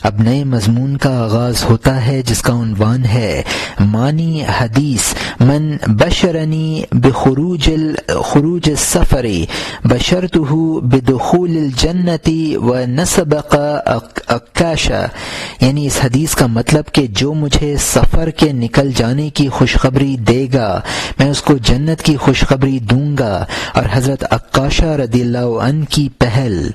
اب نئے مضمون کا آغاز ہوتا ہے جس کا عنوان ہے معنی حدیث من بشرنی بخروج السفر بشرته بدخول الجنت ونسبق عکاشہ، یعنی اس حدیث کا مطلب کہ جو مجھے سفر کے نکل جانے کی خوشخبری دے گا میں اس کو جنت کی خوشخبری دوں گا، اور حضرت عکاشہ رضی اللہ عنہ کی پہل۔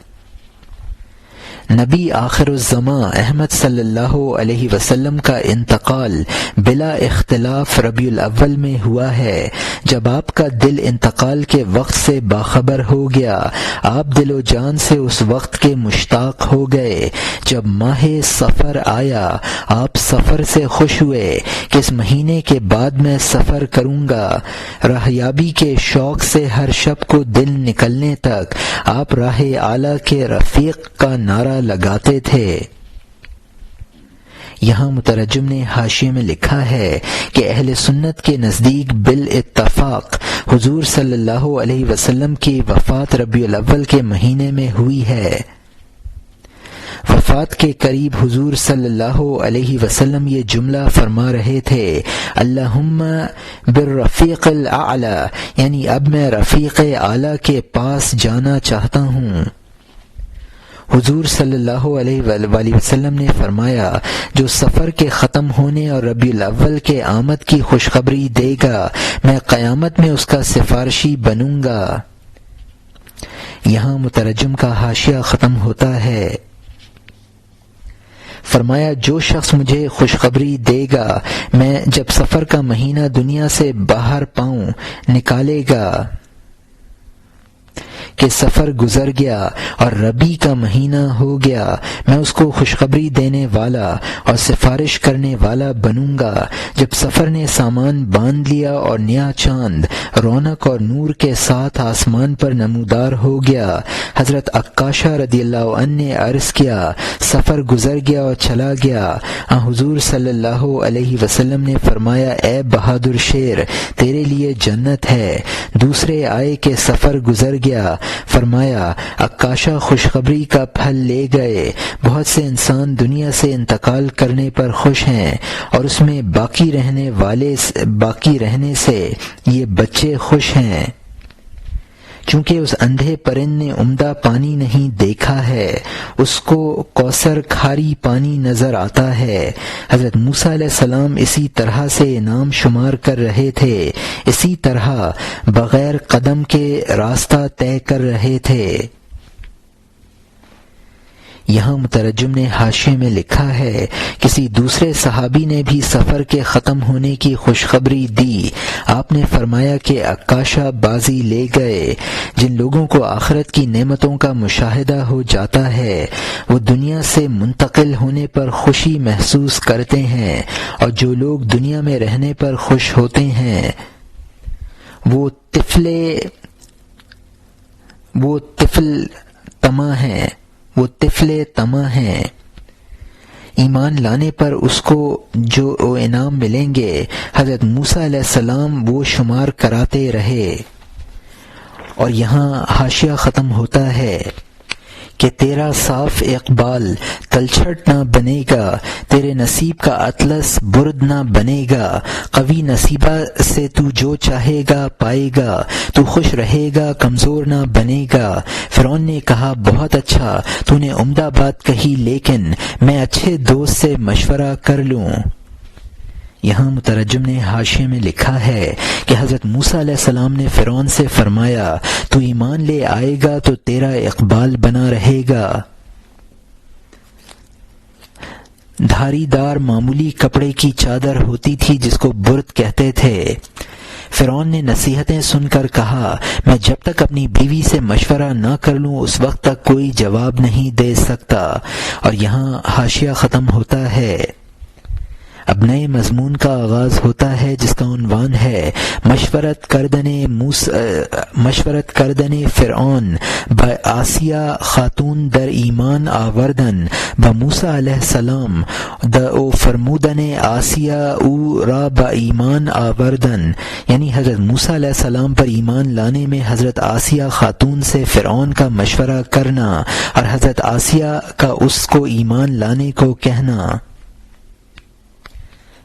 نبی آخر الزماں احمد صلی اللہ علیہ وسلم کا انتقال بلا اختلاف ربیع الاول میں ہوا ہے۔ جب آپ کا دل انتقال کے وقت سے باخبر ہو گیا، آپ دل و جان سے اس وقت کے مشتاق ہو گئے۔ جب ماہ سفر آیا، آپ سفر سے خوش ہوئے کہ اس مہینے کے بعد میں سفر کروں گا۔ راہیابی کے شوق سے ہر شب کو دل نکلنے تک آپ راہ اعلیٰ کے رفیق کا نعرہ لگاتے تھے۔ یہاں مترجم نے حاشیے میں لکھا ہے کہ اہل سنت کے نزدیک بالاتفاق حضور صلی اللہ علیہ وسلم کی وفات ربیع الاول کے مہینے میں ہوئی ہے۔ وفات کے قریب حضور صلی اللہ علیہ وسلم یہ جملہ فرما رہے تھے، اللہم بالرفیق الاعلی، یعنی اب میں رفیق اعلی کے پاس جانا چاہتا ہوں۔ حضور صلی اللہ علیہ وآلہ وسلم نے فرمایا، جو سفر کے ختم ہونے اور ربیع الاول کے آمد کی خوشخبری دے گا میں قیامت میں اس کا سفارشی بنوں گا۔ یہاں مترجم کا حاشیہ ختم ہوتا ہے۔ فرمایا، جو شخص مجھے خوشخبری دے گا میں جب سفر کا مہینہ دنیا سے باہر پاؤں نکالے گا، کہ سفر گزر گیا اور ربیع کا مہینہ ہو گیا، میں اس کو خوشخبری دینے والا اور سفارش کرنے والا بنوں گا۔ جب سفر نے سامان باندھ لیا اور نیا چاند رونق اور نور کے ساتھ آسمان پر نمودار ہو گیا، حضرت عکاشہ رضی اللہ عنہ نے عرض کیا، سفر گزر گیا اور چلا گیا۔ حضور صلی اللہ علیہ وسلم نے فرمایا، اے بہادر شیر، تیرے لیے جنت ہے۔ دوسرے آئے کہ سفر گزر گیا، فرمایا عکاشہ خوشخبری کا پھل لے گئے۔ بہت سے انسان دنیا سے انتقال کرنے پر خوش ہیں اور اس میں باقی رہنے سے یہ بچے خوش ہیں، چونکہ اس اندھے پرند نے عمدہ پانی نہیں دیکھا ہے، اس کو کوثر کھاری پانی نظر آتا ہے۔ حضرت موسیٰ علیہ السلام اسی طرح سے انعام شمار کر رہے تھے، اسی طرح بغیر قدم کے راستہ طے کر رہے تھے۔ یہاں مترجم نے حاشیے میں لکھا ہے، کسی دوسرے صحابی نے بھی سفر کے ختم ہونے کی خوشخبری دی۔ آپ نے فرمایا کہ عکاشہ بازی لے گئے۔ جن لوگوں کو آخرت کی نعمتوں کا مشاہدہ ہو جاتا ہے، وہ دنیا سے منتقل ہونے پر خوشی محسوس کرتے ہیں، اور جو لوگ دنیا میں رہنے پر خوش ہوتے ہیں وہ طفل طمع ہیں۔ ایمان لانے پر اس کو جو انعام ملیں گے، حضرت موسیٰ علیہ السلام وہ شمار کراتے رہے۔ اور یہاں حاشیہ ختم ہوتا ہے کہ تیرا صاف اقبال تلچھٹ نہ بنے گا، تیرے نصیب کا اطلس برد نہ بنے گا، قوی نصیبہ سے تو جو چاہے گا پائے گا، تو خوش رہے گا کمزور نہ بنے گا۔ فرعون نے کہا، بہت اچھا، تو نے عمدہ بات کہی، لیکن میں اچھے دوست سے مشورہ کر لوں۔ یہاں مترجم نے حاشیے میں لکھا ہے کہ حضرت موسیٰ علیہ السلام نے فرعون سے فرمایا، تو ایمان لے آئے گا تو تیرا اقبال بنا رہے گا۔ دھاری دار معمولی کپڑے کی چادر ہوتی تھی جس کو برد کہتے تھے۔ فرعون نے نصیحتیں سن کر کہا، میں جب تک اپنی بیوی سے مشورہ نہ کر لوں اس وقت تک کوئی جواب نہیں دے سکتا۔ اور یہاں حاشیہ ختم ہوتا ہے۔ اب نئے مضمون کا آغاز ہوتا ہے جس کا عنوان ہے مشورت کردن فرعون با آسیہ خاتون در ایمان آوردن با موسیٰ علیہ السلام او فرمودن آسیہ او را با ایمان آوردن، یعنی حضرت موسیٰ علیہ السلام پر ایمان لانے میں حضرت آسیہ خاتون سے فرعون کا مشورہ کرنا اور حضرت آسیہ کا اس کو ایمان لانے کو کہنا۔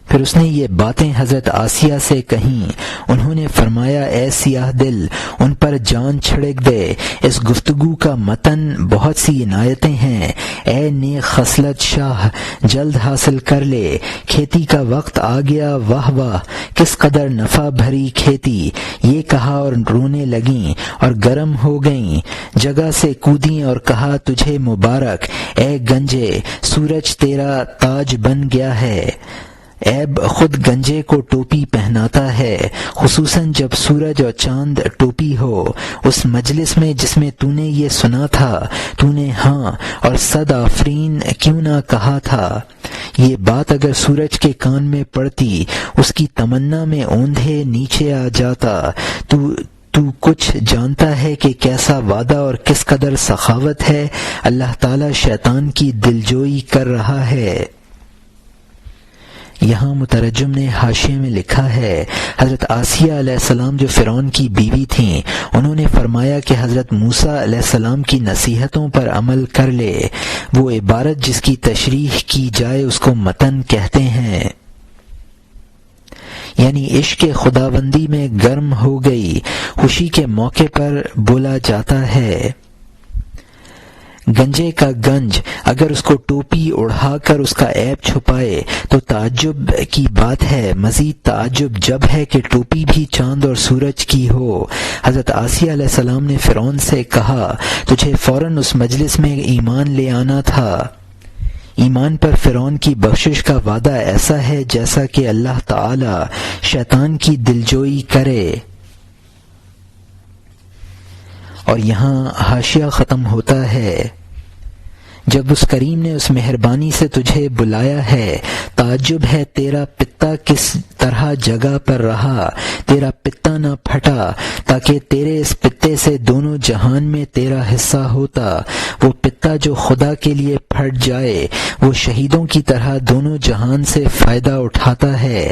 پھر اس نے یہ باتیں حضرت آسیہ سے کہیں۔ انہوں نے فرمایا، اے سیاہ دل، ان پر جان چھڑک دے، اس گفتگو کا متن بہت سی عنایتیں ہیں۔ اے نیک خصلت شاہ، جلد حاصل کر لے، کھیتی کا وقت آ گیا، واہ واہ کس قدر نفع بھری کھیتی، یہ کہا اور رونے لگیں اور گرم ہو گئیں، جگہ سے کودیں اور کہا، تجھے مبارک اے گنجے، سورج تیرا تاج بن گیا ہے۔ ایب خود گنجے کو ٹوپی پہناتا ہے، خصوصاً جب سورج اور چاند ٹوپی ہو۔ اس مجلس میں جس میں تو نے یہ سنا تھا، تو نے ہاں اور صد آفرین کیوں نہ کہا تھا؟ یہ بات اگر سورج کے کان میں پڑتی، اس کی تمنا میں اوندھے نیچے آ جاتا۔ تو کچھ جانتا ہے کہ کیسا وعدہ اور کس قدر سخاوت ہے؟ اللہ تعالی شیطان کی دلجوئی کر رہا ہے۔ یہاں مترجم نے حاشیے میں لکھا ہے، حضرت آسیہ علیہ السلام جو فرعون کی بیوی تھیں، انہوں نے فرمایا کہ حضرت موسیٰ علیہ السلام کی نصیحتوں پر عمل کر لے۔ وہ عبارت جس کی تشریح کی جائے اس کو متن کہتے ہیں، یعنی عشق خداوندی میں گرم ہو گئی، خوشی کے موقع پر بولا جاتا ہے۔ گنجے کا گنج اگر اس کو ٹوپی اڑھا کر اس کا عیب چھپائے تو تعجب کی بات ہے، مزید تعجب جب ہے کہ ٹوپی بھی چاند اور سورج کی ہو۔ حضرت آسیہ علیہ السلام نے فرعون سے کہا، تجھے فوراً اس مجلس میں ایمان لے آنا تھا۔ ایمان پر فرعون کی بخشش کا وعدہ ایسا ہے جیسا کہ اللہ تعالی شیطان کی دلجوئی کرے۔ اور یہاں حاشیہ ختم ہوتا ہے۔ جب اس کریم نے اس مہربانی سے تجھے بلایا ہے، تعجب ہے تیرا پتا کس طرح جگہ پر رہا، تیرا پتا نہ پھٹا، تاکہ تیرے اس پتے سے دونوں جہان میں تیرا حصہ ہوتا۔ وہ پتا جو خدا کے لیے پھٹ جائے، وہ شہیدوں کی طرح دونوں جہان سے فائدہ اٹھاتا ہے۔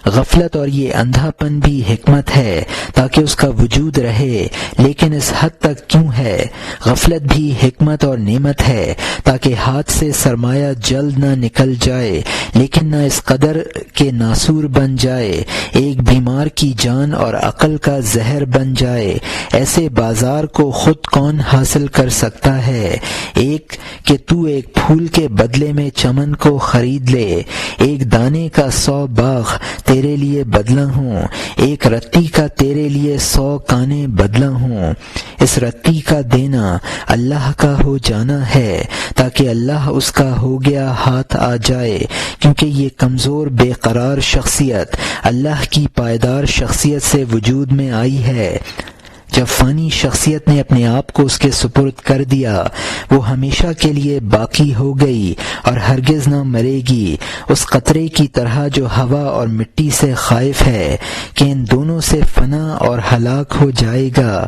غفلت اور یہ اندھا پن بھی حکمت ہے تاکہ اس کا وجود رہے، لیکن اس حد تک کیوں ہے؟ غفلت بھی حکمت اور نعمت ہے تاکہ ہاتھ سے سرمایہ جلد نہ نکل جائے، لیکن نہ اس قدر کہ ناسور بن جائے، ایک بیمار کی جان اور عقل کا زہر بن جائے۔ ایسے بازار کو خود کون حاصل کر سکتا ہے؟ ایک کہ تو ایک پھول کے بدلے میں چمن کو خرید لے، ایک دانے کا 100 باغ تیرے لیے بدلہ ہوں، ایک رتی کا تیرے لیے 100 کانے بدلہ ہوں۔ اس رتی کا دینا اللہ کا ہو جانا ہے تاکہ اللہ اس کا ہو گیا ہاتھ آ جائے، کیونکہ یہ کمزور بے قرار شخصیت اللہ کی پائیدار شخصیت سے وجود میں آئی ہے۔ جب فانی شخصیت نے اپنے آپ کو اس کے سپرد کر دیا، وہ ہمیشہ کے لیے باقی ہو گئی اور ہرگز نہ مرے گی، اس قطرے کی طرح جو ہوا اور مٹی سے خائف ہے کہ ان دونوں سے فنا اور ہلاک ہو جائے گا۔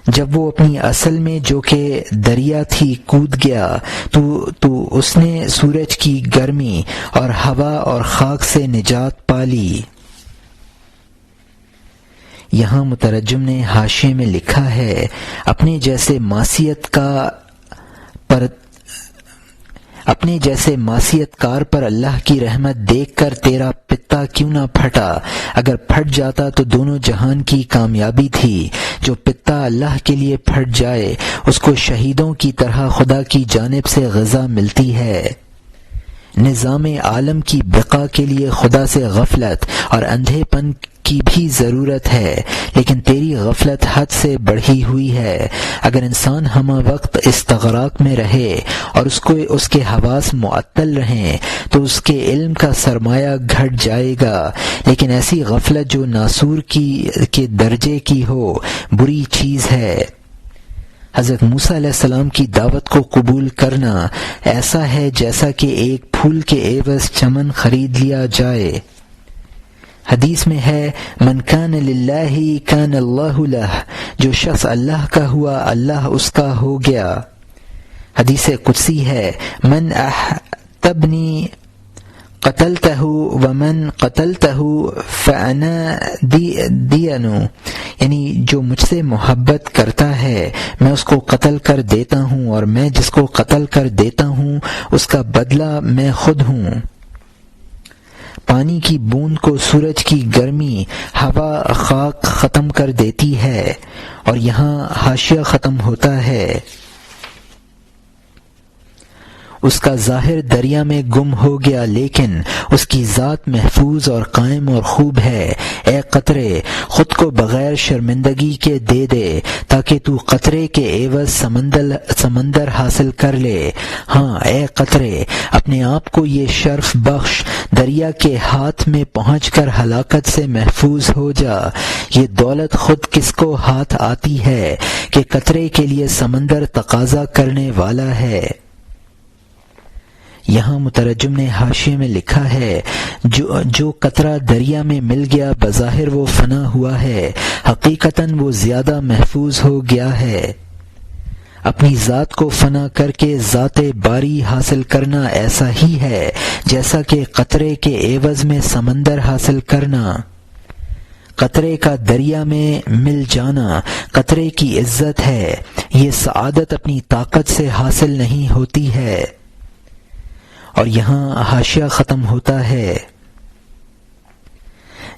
جب وہ اپنی اصل میں جو کہ دریا تھی کود گیا تو اس نے سورج کی گرمی اور ہوا اور خاک سے نجات پالی۔ یہاں مترجم نے حاشیے میں لکھا ہے، اپنے جیسے معصیت کار پر اللہ کی رحمت دیکھ کر تیرا پتا کیوں نہ پھٹا؟ اگر پھٹ جاتا تو دونوں جہان کی کامیابی تھی۔ جو پتا اللہ کے لیے پھٹ جائے، اس کو شہیدوں کی طرح خدا کی جانب سے غذا ملتی ہے۔ نظام عالم کی بقا کے لیے خدا سے غفلت اور اندھے پن کی بھی ضرورت ہے، لیکن تیری غفلت حد سے بڑھی ہوئی ہے۔ اگر انسان ہمہ وقت استغراق میں رہے اور اس کے حواس معطل رہیں تو اس کے علم کا سرمایہ گھٹ جائے گا، لیکن ایسی غفلت جو ناسور کے درجے کی ہو بری چیز ہے۔ حضرت موسیٰ علیہ السلام کی دعوت کو قبول کرنا ایسا ہے جیسا کہ ایک پھول کے عوض چمن خرید لیا جائے۔ حدیث میں ہے، من کان للہ کان اللہ لہ، جو شخص اللہ کا ہوا اللہ اس کا ہو گیا۔ حدیث قدسی ہے، من احببنی قتلتہ ومن قتلتہ فانا دین، یعنی جو مجھ سے محبت کرتا ہے میں اس کو قتل کر دیتا ہوں، اور میں جس کو قتل کر دیتا ہوں اس کا بدلہ میں خود ہوں۔ پانی کی بوند کو سورج کی گرمی، ہوا، خاک ختم کر دیتی ہے۔ اور یہاں حاشیہ ختم ہوتا ہے، اس کا ظاہر دریا میں گم ہو گیا لیکن اس کی ذات محفوظ اور قائم اور خوب ہے۔ اے قطرے، خود کو بغیر شرمندگی کے دے دے تاکہ تو قطرے کے عوض سمندر حاصل کر لے۔ ہاں اے قطرے، اپنے آپ کو یہ شرف بخش، دریا کے ہاتھ میں پہنچ کر ہلاکت سے محفوظ ہو جا۔ یہ دولت خود کس کو ہاتھ آتی ہے کہ قطرے کے لیے سمندر تقاضا کرنے والا ہے۔ یہاں مترجم نے حاشیے میں لکھا ہے، جو قطرہ دریا میں مل گیا بظاہر وہ فنا ہوا ہے، حقیقتاً وہ زیادہ محفوظ ہو گیا ہے۔ اپنی ذات کو فنا کر کے ذات باری حاصل کرنا ایسا ہی ہے جیسا کہ قطرے کے عوض میں سمندر حاصل کرنا۔ قطرے کا دریا میں مل جانا قطرے کی عزت ہے۔ یہ سعادت اپنی طاقت سے حاصل نہیں ہوتی ہے۔ اور یہاں حاشیہ ختم ہوتا ہے،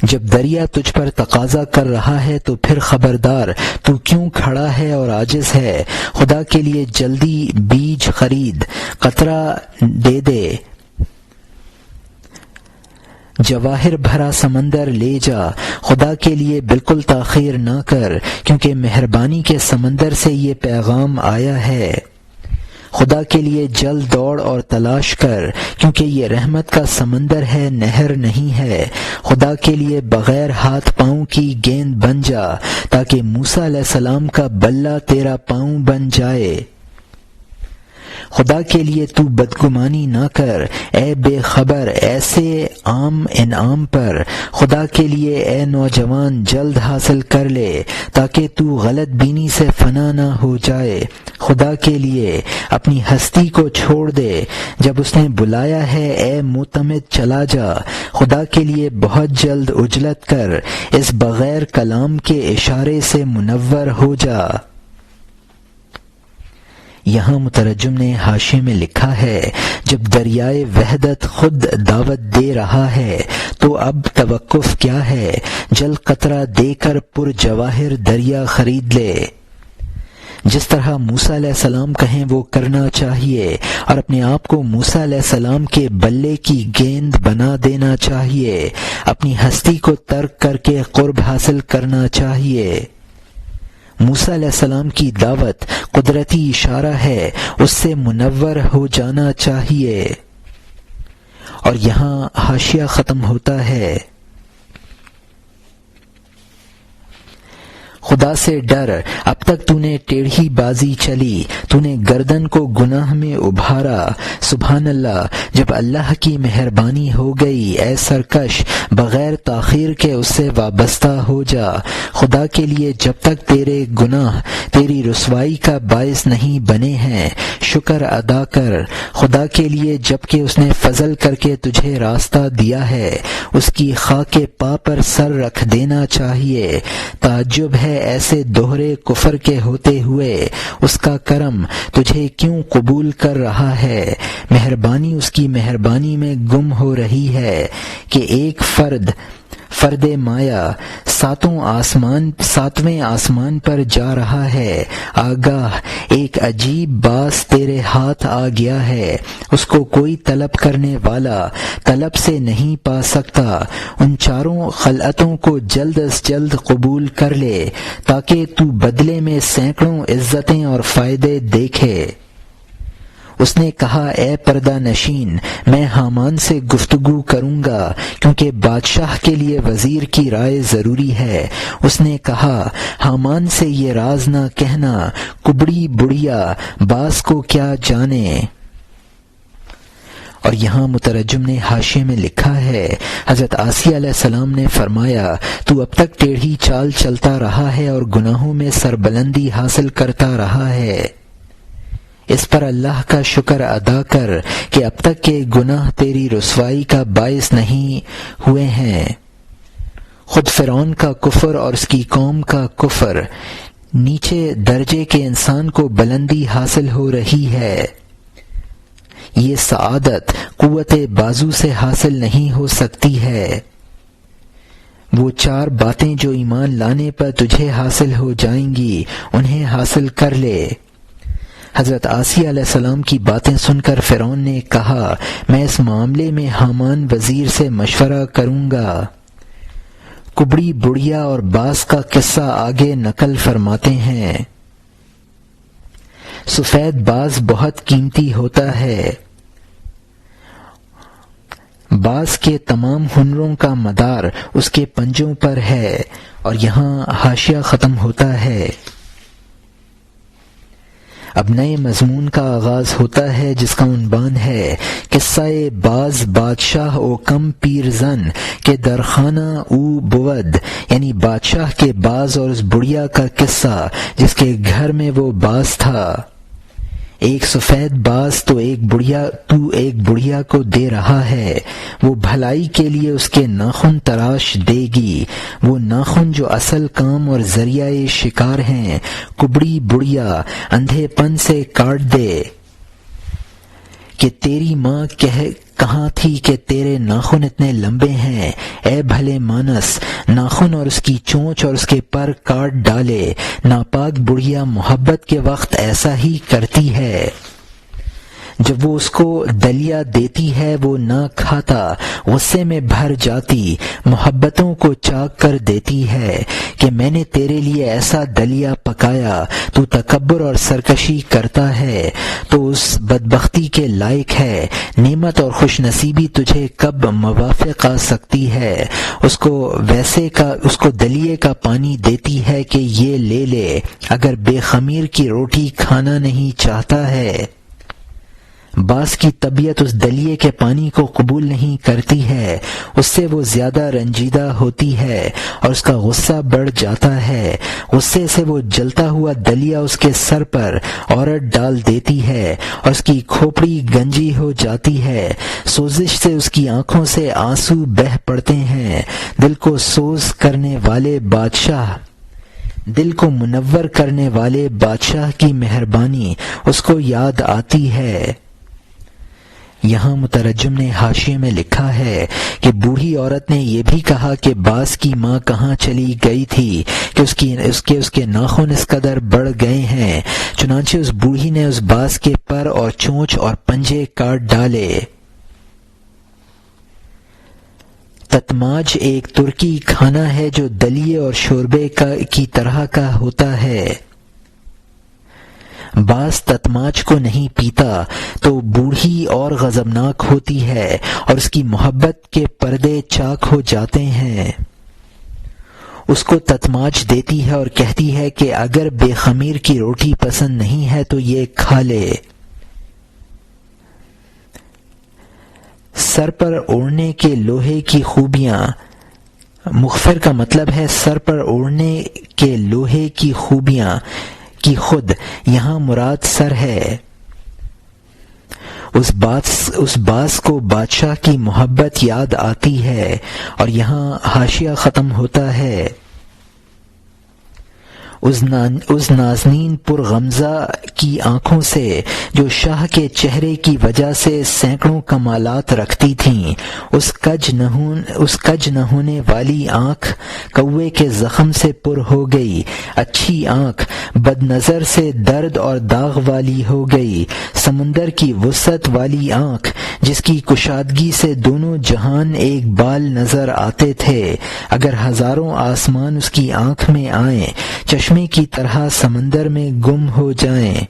جب دریا تجھ پر تقاضا کر رہا ہے تو پھر خبردار، تو کیوں کھڑا ہے اور عاجز ہے؟ خدا کے لیے جلدی بیج خرید، قطرہ دے دے، جواہر بھرا سمندر لے جا۔ خدا کے لیے بالکل تاخیر نہ کر، کیونکہ مہربانی کے سمندر سے یہ پیغام آیا ہے۔ خدا کے لیے جلد دوڑ اور تلاش کر، کیونکہ یہ رحمت کا سمندر ہے، نہر نہیں ہے۔ خدا کے لیے بغیر ہاتھ پاؤں کی گیند بن جا، تاکہ موسیٰ علیہ السلام کا بلہ تیرا پاؤں بن جائے۔ خدا کے لیے تو بدگمانی نہ کر اے بے خبر ایسے عام انعام پر۔ خدا کے لیے اے نوجوان جلد حاصل کر لے، تاکہ تو غلط بینی سے فنا نہ ہو جائے۔ خدا کے لیے اپنی ہستی کو چھوڑ دے، جب اس نے بلایا ہے اے معتمد چلا جا۔ خدا کے لیے بہت جلد عجلت کر، اس بغیر کلام کے اشارے سے منور ہو جا۔ یہاں مترجم نے حاشیے میں لکھا ہے، جب دریائے وحدت خود دعوت دے رہا ہے تو اب توقف کیا ہے؟ جل قطرہ دے کر پر جواہر دریا خرید لے۔ جس طرح موسیٰ علیہ السلام کہیں وہ کرنا چاہیے، اور اپنے آپ کو موسیٰ علیہ السلام کے بلے کی گیند بنا دینا چاہیے۔ اپنی ہستی کو ترک کر کے قرب حاصل کرنا چاہیے۔ موسیٰ علیہ السلام کی دعوت قدرتی اشارہ ہے، اس سے منور ہو جانا چاہیے۔ اور یہاں حاشیہ ختم ہوتا ہے۔ خدا سے ڈر، اب تک تو نے ٹیڑھی بازی چلی، تو نے گردن کو گناہ میں ابھارا۔ سبحان اللہ، جب اللہ کی مہربانی ہو گئی اے سرکش، بغیر تاخیر کے اس سے وابستہ ہو جا۔ خدا کے لیے جب تک تیرے گناہ تیری رسوائی کا باعث نہیں بنے ہیں، شکر ادا کر۔ خدا کے لیے جب کہ اس نے فضل کر کے تجھے راستہ دیا ہے، اس کی خاک پا پر سر رکھ دینا چاہیے۔ تعجب ہے ایسے دوہرے کفر کے ہوتے ہوئے اس کا کرم تجھے کیوں قبول کر رہا ہے۔ مہربانی اس کی مہربانی میں گم ہو رہی ہے کہ ایک فرد مایا ساتویں آسمان پر جا رہا ہے۔ آگاہ ایک عجیب باس تیرے ہاتھ آ گیا ہے، اس کو کوئی طلب کرنے والا طلب سے نہیں پا سکتا۔ ان چاروں خلعتوں کو جلد از جلد قبول کر لے، تاکہ تو بدلے میں سینکڑوں عزتیں اور فائدے دیکھے۔ اس نے کہا اے پردہ نشین، میں حامان سے گفتگو کروں گا، کیونکہ بادشاہ کے لیے وزیر کی رائے ضروری ہے۔ اس نے کہا حامان سے یہ راز نہ کہنا، کبڑی بڑھیا باز کو کیا جانے۔ اور یہاں مترجم نے حاشیے میں لکھا ہے، حضرت آسیہ علیہ السلام نے فرمایا تو اب تک ٹیڑھی چال چلتا رہا ہے اور گناہوں میں سربلندی حاصل کرتا رہا ہے۔ اس پر اللہ کا شکر ادا کر کہ اب تک کے گناہ تیری رسوائی کا باعث نہیں ہوئے ہیں۔ خود فرعون کا کفر اور اس کی قوم کا کفر، نیچے درجے کے انسان کو بلندی حاصل ہو رہی ہے۔ یہ سعادت قوت بازو سے حاصل نہیں ہو سکتی ہے۔ وہ چار باتیں جو ایمان لانے پر تجھے حاصل ہو جائیں گی، انہیں حاصل کر لے۔ حضرت آسیہ علیہ السلام کی باتیں سن کر فرعون نے کہا میں اس معاملے میں حامان وزیر سے مشورہ کروں گا۔ کبڑی بڑھیا اور باز کا قصہ آگے نقل فرماتے ہیں۔ سفید باز بہت قیمتی ہوتا ہے۔ باز کے تمام ہنروں کا مدار اس کے پنجوں پر ہے۔ اور یہاں حاشیہ ختم ہوتا ہے۔ اب نئے مضمون کا آغاز ہوتا ہے، جس کا عنوان ہے قصہ باز بادشاہ او کم پیرزن کے درخانہ او بود، یعنی بادشاہ کے باز اور اس بڑھیا کا قصہ جس کے گھر میں وہ باز تھا۔ ایک سفید باز تو ایک بڑھیا کو دے رہا ہے، وہ بھلائی کے لیے اس کے ناخن تراش دے گی، وہ ناخن جو اصل کام اور ذریعہ شکار ہیں۔ کبڑی بڑھیا اندھے پن سے کاٹ دے کہ تیری ماں کہاں تھی کہ تیرے ناخن اتنے لمبے ہیں۔ اے بھلے مانس، ناخن اور اس کی چونچ اور اس کے پر کاٹ ڈالے۔ ناپاک بڑھیا محبت کے وقت ایسا ہی کرتی ہے۔ جب وہ اس کو دلیا دیتی ہے وہ نہ کھاتا، غصے میں بھر جاتی، محبتوں کو چاک کر دیتی ہے کہ میں نے تیرے لیے ایسا دلیا پکایا، تو تکبر اور سرکشی کرتا ہے تو اس بدبختی کے لائق ہے۔ نعمت اور خوش نصیبی تجھے کب موافق آ سکتی ہے؟ اس کو دلیے کا پانی دیتی ہے کہ یہ لے لے، اگر بے خمیر کی روٹی کھانا نہیں چاہتا ہے۔ بعض کی طبیعت اس دلیے کے پانی کو قبول نہیں کرتی ہے، اس سے وہ زیادہ رنجیدہ ہوتی ہے اور اس کا غصہ بڑھ جاتا ہے۔ غصے سے وہ جلتا ہوا دلیا اس کے سر پر عورت ڈال دیتی ہے اور اس کی کھوپڑی گنجی ہو جاتی ہے۔ سوزش سے اس کی آنکھوں سے آنسو بہہ پڑتے ہیں۔ دل کو سوز کرنے والے بادشاہ، دل کو منور کرنے والے بادشاہ کی مہربانی اس کو یاد آتی ہے۔ یہاں مترجم نے حاشیے میں لکھا ہے کہ بوڑھی عورت نے یہ بھی کہا کہ باز کی ماں کہاں چلی گئی تھی کہ اس کے ناخن اس قدر بڑھ گئے ہیں، چنانچہ اس بوڑھی نے اس باز کے پر اور چونچ اور پنجے کاٹ ڈالے۔ تتماج ایک ترکی کھانا ہے جو دلیے اور شوربے کی طرح کا ہوتا ہے۔ باز تتماج کو نہیں پیتا تو بوڑھی اور غضبناک ہوتی ہے اور اس کی محبت کے پردے چاک ہو جاتے ہیں۔ اس کو تتماج دیتی ہے اور کہتی ہے کہ اگر بے خمیر کی روٹی پسند نہیں ہے تو یہ کھا لے۔ سر پر اوڑھنے کے لوہے کی خوبیاں، مغفر کا مطلب ہے سر پر اوڑھنے کے لوہے کی خوبیاں کی خود یہاں مراد سر ہے۔ اس باز کو بادشاہ کی محبت یاد آتی ہے اور یہاں حاشیہ ختم ہوتا ہے۔ اس نازنین پر غمزہ کی آنکھوں سے جو شاہ کے چہرے کی وجہ سے سینکڑوں کمالات رکھتی تھیں، اس کج نہ ہونے والی آنکھ کوے کے زخم سے پر ہو گئی، اچھی آنکھ بد نظر سے درد اور داغ والی ہو گئی، سمندر کی وسعت والی آنکھ جس کی کشادگی سے دونوں جہان ایک بال نظر آتے تھے، اگر ہزاروں آسمان اس کی آنکھ میں آئیں، چشمے کی طرح سمندر میں گم ہو جائیں۔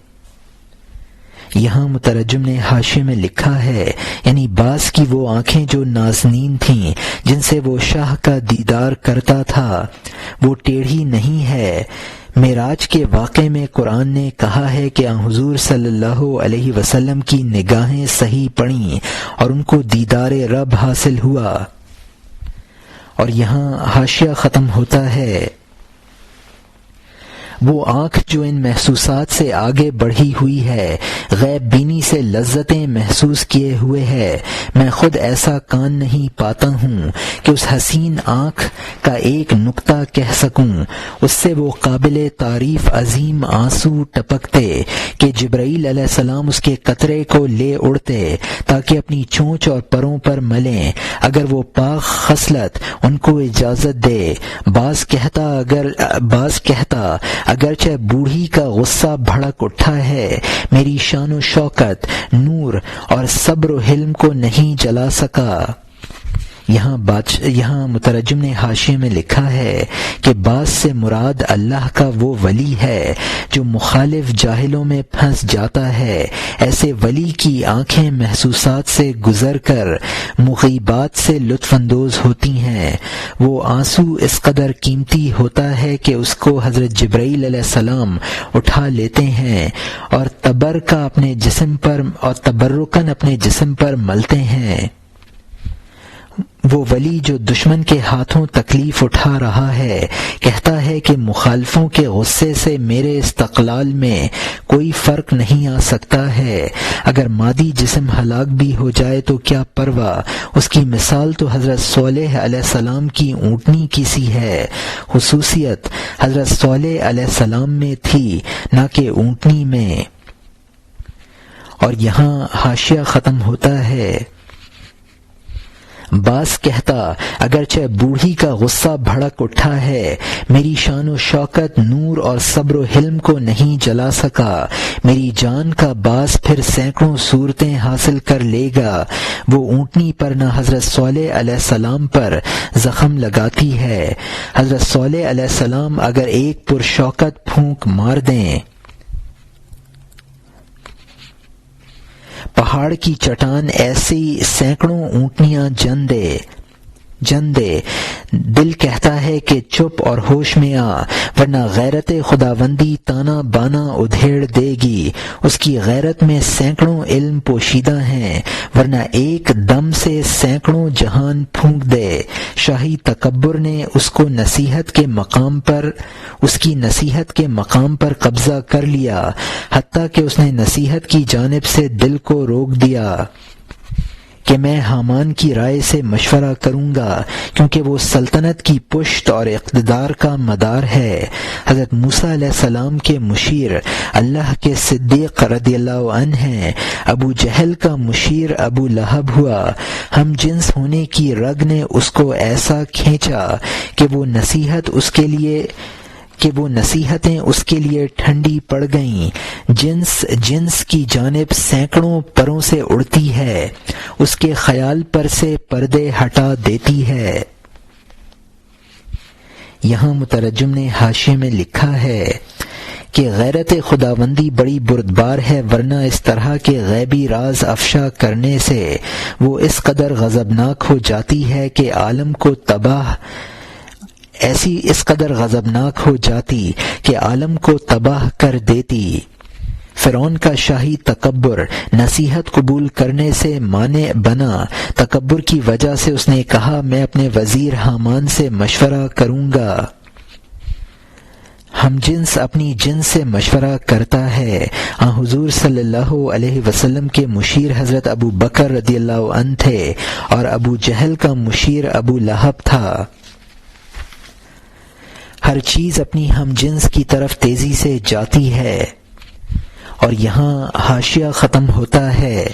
یہاں مترجم نے حاشیے میں لکھا ہے یعنی باز کی وہ آنکھیں جو نازنین تھیں، جن سے وہ شاہ کا دیدار کرتا تھا، وہ ٹیڑھی نہیں ہے۔ معراج کے واقعے میں قرآن نے کہا ہے کہ حضور صلی اللہ علیہ وسلم کی نگاہیں صحیح پڑیں اور ان کو دیدار رب حاصل ہوا۔ اور یہاں حاشیہ ختم ہوتا ہے۔ وہ آنکھ جو ان محسوسات سے آگے بڑھی ہوئی ہے، غیب بینی سے لذتیں محسوس کیے ہوئے ہے، میں خود ایسا کان نہیں پاتا ہوں کہ اس حسین آنکھ کا ایک نقطہ کہہ سکوں۔ اس سے وہ قابل تعریف عظیم آنسو ٹپکتے کہ جبرائیل علیہ السلام اس کے قطرے کو لے اڑتے تاکہ اپنی چونچ اور پروں پر ملیں، اگر وہ پاک خصلت ان کو اجازت دے۔ باز کہتا اگرچہ بوڑھی کا غصہ بھڑک اٹھا ہے، میری شان و شوکت، نور اور صبر و حلم کو نہیں جلا سکا۔ یہاں مترجم نے حاشیے میں لکھا ہے کہ باز سے مراد اللہ کا وہ ولی ہے جو مخالف جاہلوں میں پھنس جاتا ہے۔ ایسے ولی کی آنکھیں محسوسات سے گزر کر مغیبات سے لطف اندوز ہوتی ہیں۔ وہ آنسو اس قدر قیمتی ہوتا ہے کہ اس کو حضرت جبرائیل علیہ السلام اٹھا لیتے ہیں اور تبرکن اپنے جسم پر ملتے ہیں۔ وہ ولی جو دشمن کے ہاتھوں تکلیف اٹھا رہا ہے کہتا ہے کہ مخالفوں کے غصے سے میرے استقلال میں کوئی فرق نہیں آ سکتا ہے، اگر مادی جسم ہلاک بھی ہو جائے تو کیا پرواہ، اس کی مثال تو حضرت صالح علیہ السلام کی اونٹنی کی سی ہے۔ خصوصیت حضرت صالح علیہ السلام میں تھی نہ کہ اونٹنی میں۔ اور یہاں حاشیہ ختم ہوتا ہے۔ باز کہتا اگرچہ بوڑھی کا غصہ بھڑک اٹھا ہے، میری شان و شوکت نور اور صبر و حلم کو نہیں جلا سکا، میری جان کا باز پھر سینکڑوں صورتیں حاصل کر لے گا۔ وہ اونٹنی پر نہ حضرت صالح علیہ السلام پر زخم لگاتی ہے۔ حضرت صالح علیہ السلام اگر ایک پرشوکت پھونک مار دیں، پہاڑ کی چٹان ایسی سینکڑوں اونٹنیاں جن دے، دل کہتا ہے کہ چپ اور ہوش میں آ، ورنہ غیرت خداوندی تانا بانا ادھیڑ دے گی۔ اس کی غیرت میں سینکڑوں علم پوشیدہ ہیں، ورنہ ایک دم سے سینکڑوں جہان پھونک دے۔ شاہی تکبر نے اس کی نصیحت کے مقام پر قبضہ کر لیا، حتیٰ کہ اس نے نصیحت کی جانب سے دل کو روک دیا کہ میں حامان کی رائے سے مشورہ کروں گا، کیونکہ وہ سلطنت کی پشت اور اقتدار کا مدار ہے۔ حضرت موسیٰ علیہ السلام کے مشیر اللہ کے صدیق رضی اللہ عنہ ہیں۔ ابو جہل کا مشیر ابو لہب ہوا۔ ہم جنس ہونے کی رگ نے اس کو ایسا کھینچا کہ وہ نصیحتیں اس کے لیے ٹھنڈی پڑ گئیں۔ جنس کی جانب سینکڑوں پروں سے اڑتی ہے، اس کے خیال پر سے پردے ہٹا دیتی ہے۔ یہاں مترجم نے حاشیے میں لکھا ہے کہ غیرت خداوندی بڑی بردبار ہے، ورنہ اس طرح کے غیبی راز افشا کرنے سے وہ اس قدر غضبناک ہو جاتی ہے کہ عالم کو تباہ کر دیتی۔ فرعون کا شاہی تکبر نصیحت قبول کرنے سے مانع بنا۔ تکبر کی وجہ سے اس نے کہا میں اپنے وزیر حامان سے مشورہ کروں گا۔ ہم جنس اپنی جنس سے مشورہ کرتا ہے۔ حضور صلی اللہ علیہ وسلم کے مشیر حضرت ابو بکر رضی اللہ عنہ تھے اور ابو جہل کا مشیر ابو لہب تھا۔ ہر چیز اپنی ہم جنس کی طرف تیزی سے جاتی ہے۔ اور یہاں حاشیہ ختم ہوتا ہے۔